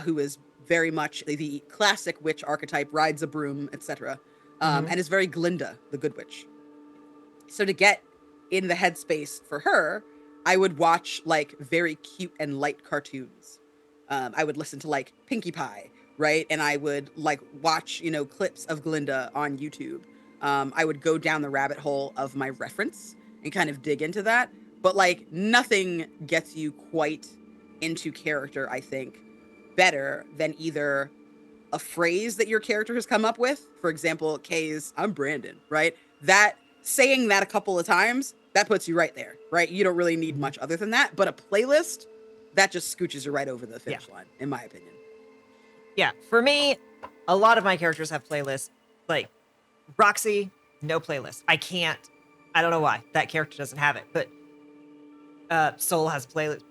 S2: who is very much the classic witch archetype, rides a broom, etc.,
S1: Mm-hmm.
S2: and is very Glinda, the good witch. So to get in the headspace for her, I would watch like very cute and light cartoons. I would listen to like Pinkie Pie, right? And I would like watch, clips of Glinda on YouTube. I would go down the rabbit hole of my reference and kind of dig into that. But like nothing gets you quite into character, I think, better than either a phrase that your character has come up with. For example, Kay's "I'm Brandon," right? That saying that a couple of times, that puts you right there, right? You don't really need
S1: Mm-hmm.
S2: much other than that. But a playlist, that just scooches you right over the
S1: Yeah.
S2: finish line, in my opinion.
S1: Yeah. For me, a lot of my characters have playlists. Like Roxy, no playlist. I don't know why. That character doesn't have it. But Soul has a playlist.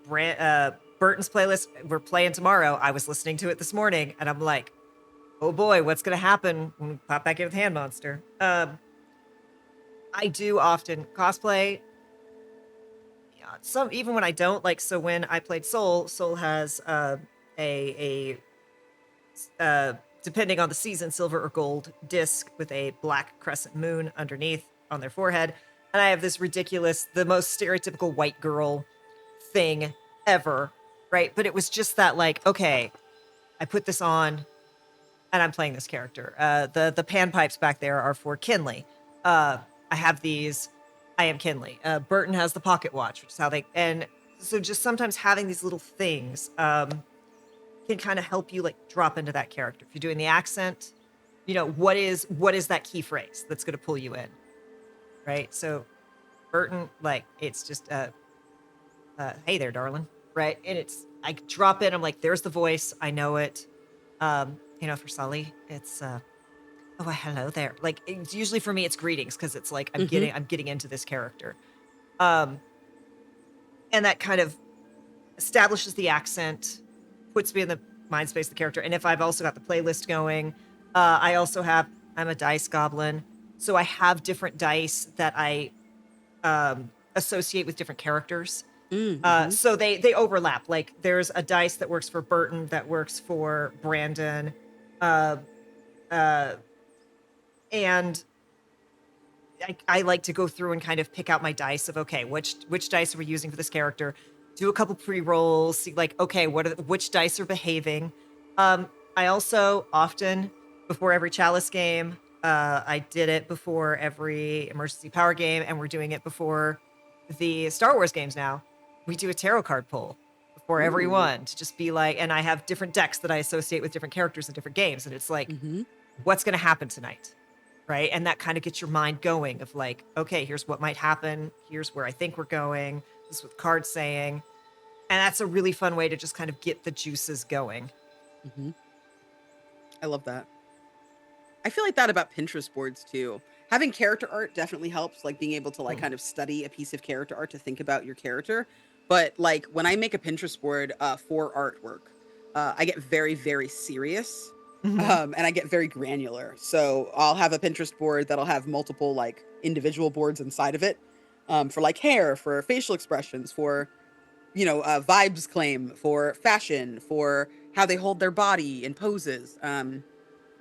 S1: Burton's playlist, we're playing tomorrow. I was listening to it this morning and I'm like, oh boy, what's going to happen when we pop back in with Hand Monster? I do often cosplay. Yeah, some even when I don't, like, so when I played Soul has a depending on the season, silver or gold disc with a black crescent moon underneath on their forehead. And I have this ridiculous, the most stereotypical white girl thing ever, right? But it was just that, like, okay, I put this on and I'm playing this character. The panpipes back there are for Kinley. I have these. I am Kinley. Burton has the pocket watch, which is how they. And so just sometimes having these little things can kind of help you like drop into that character. If you're doing the accent, what is that key phrase that's going to pull you in, right? So Burton, like, it's just hey there, darling, right? And it's I drop in. I'm like, there's the voice. I know it. For Sully, it's oh, hello there. Like, it's usually for me, it's greetings because it's like
S2: Mm-hmm.
S1: I'm getting into this character, um, and that kind of establishes the accent, puts me in the mind space of the character. And if I've also got the playlist going, I'm a dice goblin, so I have different dice that I associate with different characters.
S2: Mm-hmm.
S1: So they overlap. Like there's a dice that works for Burton, that works for Brandon, uh, uh, and I like to go through and kind of pick out my dice of, okay, which dice are we using for this character? Do a couple pre-rolls, see like, okay, which dice are behaving. I also often, before every Chalice game, I did it before every Emergency Power game, and we're doing it before the Star Wars games now. We do a tarot card pull before every
S2: Ooh.
S1: one to just be like, and I have different decks that I associate with different characters in different games, and it's like,
S2: Mm-hmm.
S1: what's going to happen tonight? Right. And that kind of gets your mind going of like, okay, here's what might happen. Here's where I think we're going. This is what the card's saying. And that's a really fun way to just kind of get the juices going.
S2: Mm-hmm. I love that. I feel like that about Pinterest boards too. Having character art definitely helps, like being able to like
S1: Hmm.
S2: kind of study a piece of character art to think about your character. But like when I make a Pinterest board for artwork, I get very, very serious.
S1: Hmm.
S2: And I get very granular. So I'll have a Pinterest board that'll have multiple like individual boards inside of it, for like hair, for facial expressions, for vibes claim, for fashion, for how they hold their body and poses. And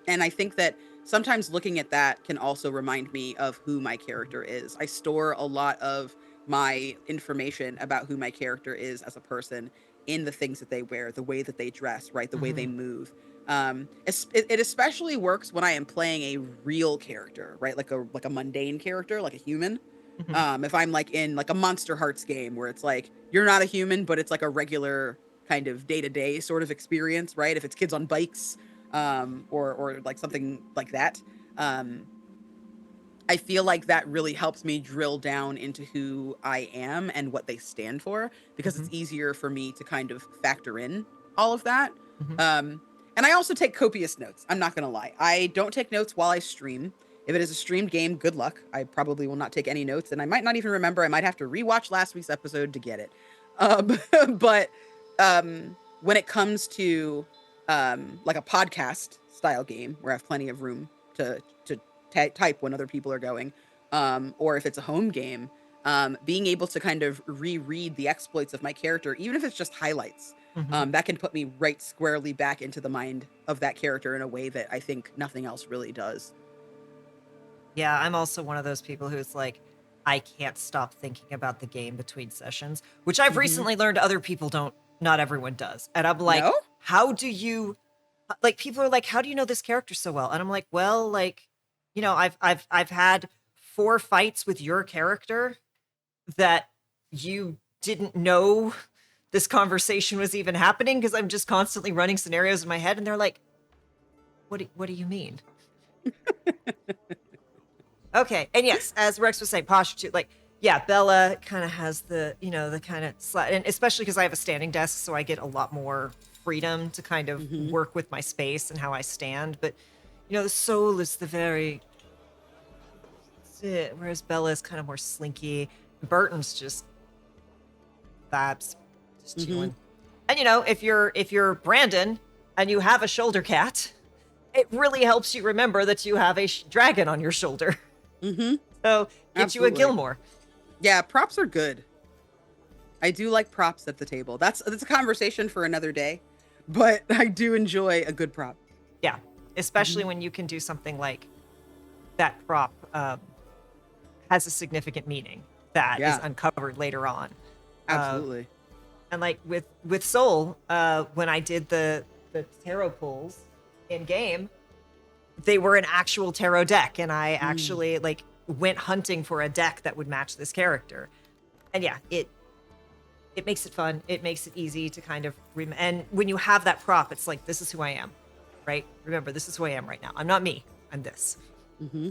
S2: I think that sometimes looking at that can also remind me of who my character is. I store a lot of my information about who my character is as a person in the things that they wear, the way that they dress, right? The way they
S1: Hmm.
S2: move. It especially works when I am playing a real character, right? Like a mundane character, like a human.
S1: Hmm.
S2: If I'm like in like a Monster Hearts game where it's like you're not a human, but it's like a regular kind of day to day sort of experience, right? If it's kids on bikes, or like something like that. Um, I feel like that really helps me drill down into who I am and what they stand for because
S1: Hmm.
S2: it's easier for me to kind of factor in all of that.
S1: Hmm.
S2: Um, and I also take copious notes. I'm not going to lie. I don't take notes while I stream. If it is a streamed game, good luck. I probably will not take any notes and I might not even remember. I might have to rewatch last week's episode to get it. Um, but when it comes to like a podcast style game where I have plenty of room to type when other people are going, or if it's a home game, being able to kind of reread the exploits of my character, even if it's just highlights, that can put me right squarely back into the mind of that character in a way that I think nothing else really does.
S1: Yeah, I'm also one of those people who's like, I can't stop thinking about the game between sessions, which I've
S2: Mm-hmm.
S1: recently learned other people don't, not everyone does. And I'm like,
S2: No?
S1: how do you, like, people are like, how do you know this character so well? And I'm like, well, like, you know, I've had 4 fights with your character that you didn't know this conversation was even happening because I'm just constantly running scenarios in my head. And they're like, what do you mean? Okay. And yes, as Rex was saying, posture too, like, yeah, Bella kind of has the, you know, the kind of slide, and especially because I have a standing desk, so I get a lot more freedom to kind of
S2: Mm-hmm.
S1: work with my space and how I stand. But, you know, the soul is the very, whereas Bella is kind of more slinky. Burton's just vibes, just
S2: Mm-hmm.
S1: chilling. And, you know, if you're Brandon and you have a shoulder cat, it really helps you remember that you have a dragon on your shoulder.
S2: Mm-hmm.
S1: So get you a
S2: Absolutely.
S1: Gilmore.
S2: Yeah, props are good. I do like props at the table. That's a conversation for another day, but I do enjoy a good prop.
S1: Yeah, especially
S2: Mhm.
S1: when you can do something like that prop has a significant meaning that is
S2: Yeah,
S1: uncovered later on. Uh,
S2: absolutely.
S1: and like with Soul, when I did the tarot pulls in game, they were an actual tarot deck, and I
S2: Mm.
S1: actually like went hunting for a deck that would match this character. And yeah, it makes it fun. It makes it easy to kind of and when you have that prop, it's like, this is who I am, right? Remember, this is who I am right now. I'm not me. I'm this.
S2: Mm-hmm.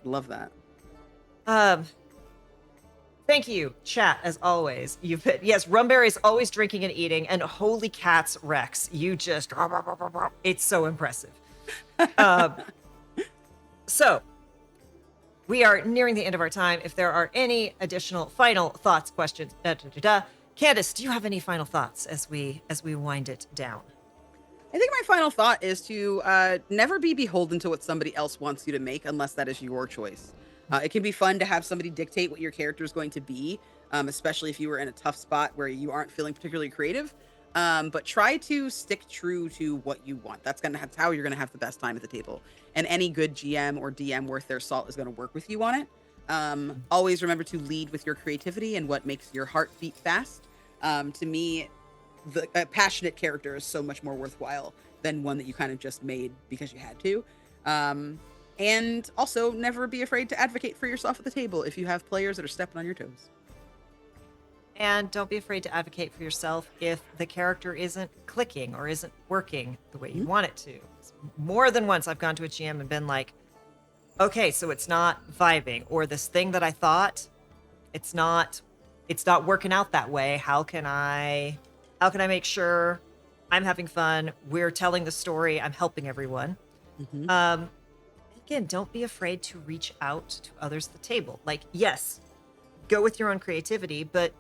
S2: Love that.
S1: Um, Thank you, chat, as always. You've hit, yes, Rumberry's always drinking and eating, and holy cats, Rex, you just, it's so impressive. Um, so, we are nearing the end of our time. If there are any additional final thoughts, questions, Candace, do you have any final thoughts as we wind it down?
S2: I think my final thought is to never be beholden to what somebody else wants you to make unless that is your choice. It can be fun to have somebody dictate what your character is going to be, especially if you were in a tough spot where you aren't feeling particularly creative. But try to stick true to what you want. That's how you're gonna have the best time at the table. And any good GM or DM worth their salt is gonna work with you on it. Always remember to lead with your creativity and what makes your heart beat fast. To me, the passionate character is so much more worthwhile than one that you kind of just made because you had to. And also, never be afraid to advocate for yourself at the table if you have players that are stepping on your toes.
S1: And don't be afraid to advocate for yourself if the character isn't clicking or isn't working the way you want it to. More than once, I've gone to a GM and been like, okay, so it's not vibing, or this thing that I thought, it's not working out that way. How can I make sure I'm having fun? We're telling the story. I'm helping everyone.
S2: Mm-hmm.
S1: Again, don't be afraid to reach out to others at the table. Like, yes, go with your own creativity, but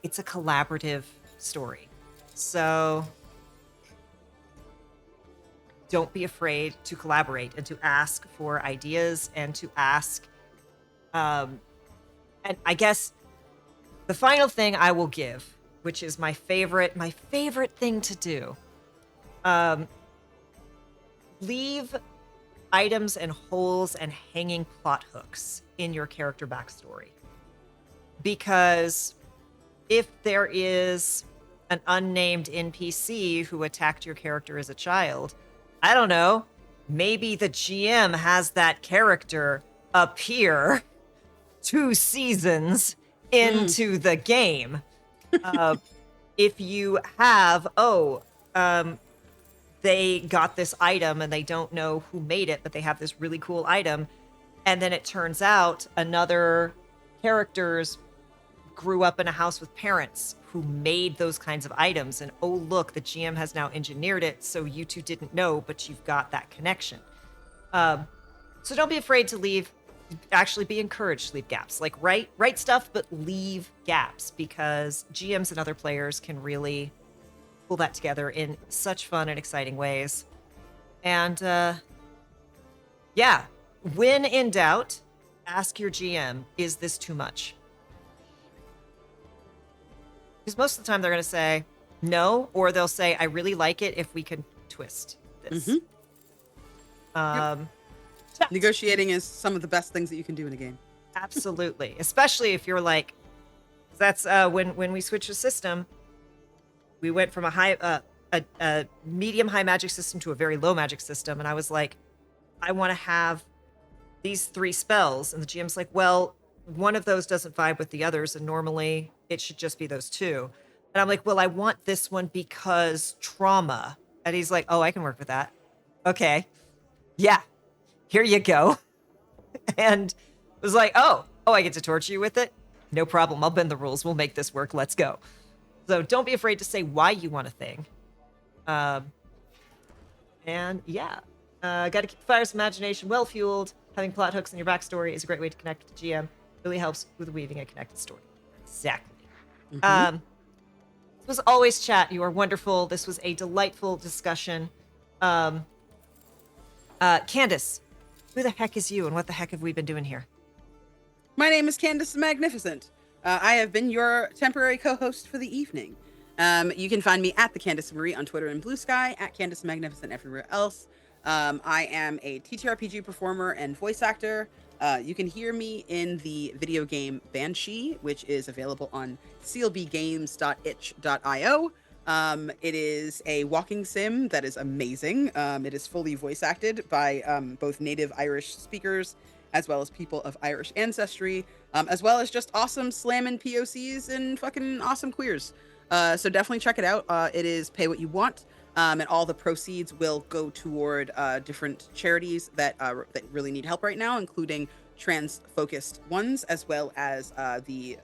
S1: it's a collaborative story. So don't be afraid to collaborate and to ask for ideas and to ask. And I guess the final thing I will give, which is my favorite thing to do, leave items and holes and hanging plot hooks in your character backstory. Because if there is an unnamed NPC who attacked your character as a child, I don't know, maybe the GM has that character appear 2 seasons into the game. If you have, they got this item and they don't know who made it, but they have this really cool item, and then it turns out another character's grew up in a house with parents who made those kinds of items, and oh look, the GM has now engineered it so you two didn't know, but you've got that connection. So don't be afraid to leave, actually be encouraged to leave gaps. Like write stuff, but leave gaps, because GMs and other players can really pull that together in such fun and exciting ways. And yeah, when in doubt, ask your GM, is this too much? Because most of the time they're going to say no, or they'll say, I really like it if we can twist this.
S2: Negotiating is some of the best things that you can do in a game.
S1: Absolutely. Especially if you're like, that's when we switched the system, we went from a medium high magic system to a very low magic system. And I was like, I want to have these 3 spells. And the GM's like, well, one of those doesn't vibe with the others. And normally it should just be those 2. And I'm like, well, I want this one because trauma. And he's like, oh, I can work with that. Okay. Yeah. Here you go. And it was like, oh, I get to torture you with it? No problem. I'll bend the rules. We'll make this work. Let's go. So don't be afraid to say why you want a thing. And yeah, got to keep the fire's imagination well fueled. Having plot hooks in your backstory is a great way to connect with the GM. Really helps with weaving a connected story. Exactly. This was always chat. You are wonderful. This was a delightful discussion. Candace, who the heck is you and what the heck have we been doing here?
S2: My name is Candace the Magnificent. I have been your temporary co-host for the evening. You can find me at the Candace Marie on Twitter and Blue Sky, at Candace Magnificent everywhere else. I am a TTRPG performer and voice actor. You can hear me in the video game Banshee, which is available on clbgames.itch.io. It is a walking sim that is amazing. It is fully voice acted by both native Irish speakers as well as people of Irish ancestry, as well as just awesome slamming POCs and fucking awesome queers. So definitely check it out. It is pay what you want, and all the proceeds will go toward different charities that really need help right now, including trans-focused ones, as well as the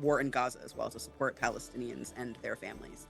S2: war in Gaza, as well to support Palestinians and their families.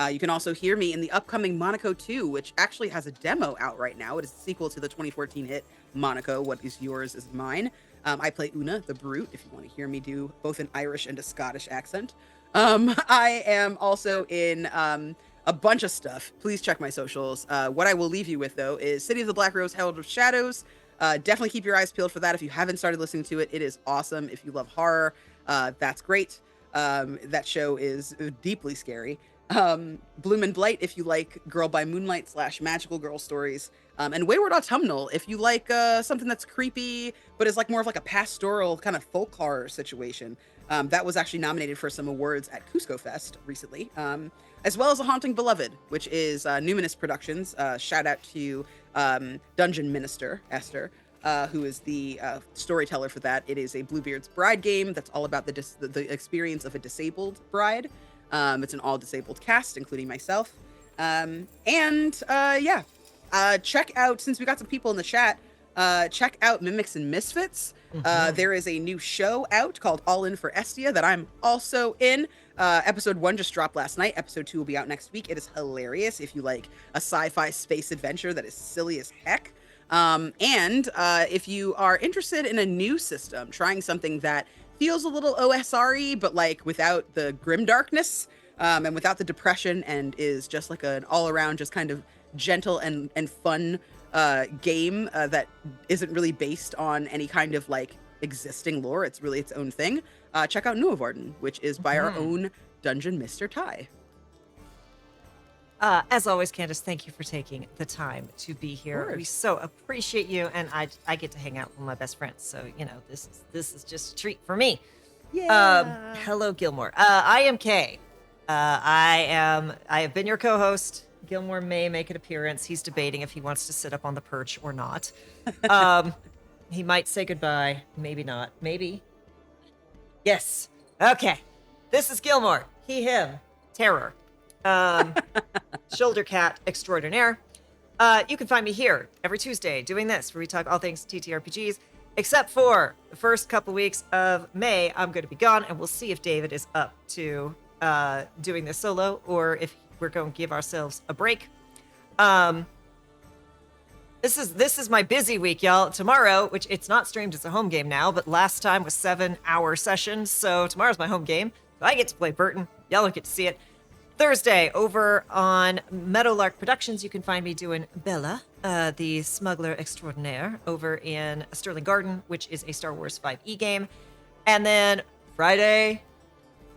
S2: You can also hear me in the upcoming Monaco 2, which actually has a demo out right now. It is a sequel to the 2014 hit Monaco, What Is Yours Is Mine. I play Una, the Brute, if you want to hear me do both an Irish and a Scottish accent. I am also in a bunch of stuff. Please check my socials. What I will leave you with, though, is City of the Black Rose, Herald of Shadows. Definitely keep your eyes peeled for that. If you haven't started listening to it, it is awesome. If you love horror, that's great. That show is deeply scary. Bloom and Blight, if you like Girl by Moonlight / magical girl stories, and Wayward Autumnal, if you like something that's creepy but is like more of like a pastoral kind of folk horror situation. That was actually nominated for some awards at Cusco Fest recently, as well as A Haunting Beloved, which is Numinous Productions. Shout out to Dungeon Minister Esther, who is the storyteller for that. It is a Bluebeard's Bride game that's all about the experience of a disabled bride. It's an all-disabled cast, including myself. Check out, since we got some people in the chat, check out Mimics and Misfits. There is a new show out called All In for Estia that I'm also in. Episode 1 just dropped last night. Episode 2 will be out next week. It is hilarious if you like a sci-fi space adventure that is silly as heck. If you are interested in a new system, trying something that feels a little OSR-y, but like without the grim darkness, and without the depression, and is just like an all-around just kind of gentle and fun game that isn't really based on any kind of like existing lore. It's really its own thing. Check out Nuavarden, which is by our own Dungeon Mr. Ty.
S1: As always, Candace, thank you for taking the time to be here. We so appreciate you, and I get to hang out with my best friends. So this is just a treat for me.
S2: Yeah.
S1: Hello, Gilmore. I am Kay. I have been your co-host. Gilmore may make an appearance. He's debating if he wants to sit up on the perch or not. He might say goodbye. Maybe not. Maybe. Yes. Okay. This is Gilmore. He, him. Terror. Shoulder cat extraordinaire. You can find me here every Tuesday doing this, where we talk all things TTRPGs, except for the first couple weeks of May. I'm going to be gone, and we'll see if David is up to doing this solo, or if we're going to give ourselves a break. This is my busy week, y'all. Tomorrow, which it's not streamed, it's a home game now, but last time was 7-hour sessions, so tomorrow's my home game. So I get to play Burton. Y'all don't get to see it. Thursday, over on Meadowlark Productions, you can find me doing Bella, the smuggler extraordinaire, over in Sterling Garden, which is a Star Wars 5e game. And then Friday,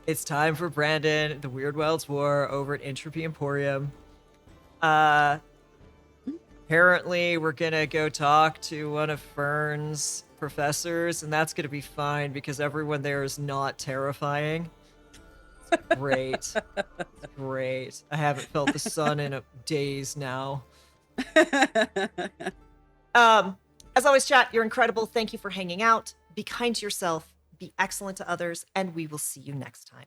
S1: It's time for Brandon, the Weird Wilds War over at Entropy Emporium. Apparently, we're gonna go talk to one of Fern's professors, and that's gonna be fine because everyone there is not terrifying. It's great. It's great. I haven't felt the sun in days now. As always, chat, you're incredible. Thank you for hanging out. Be kind to yourself, be excellent to others, and we will see you next time.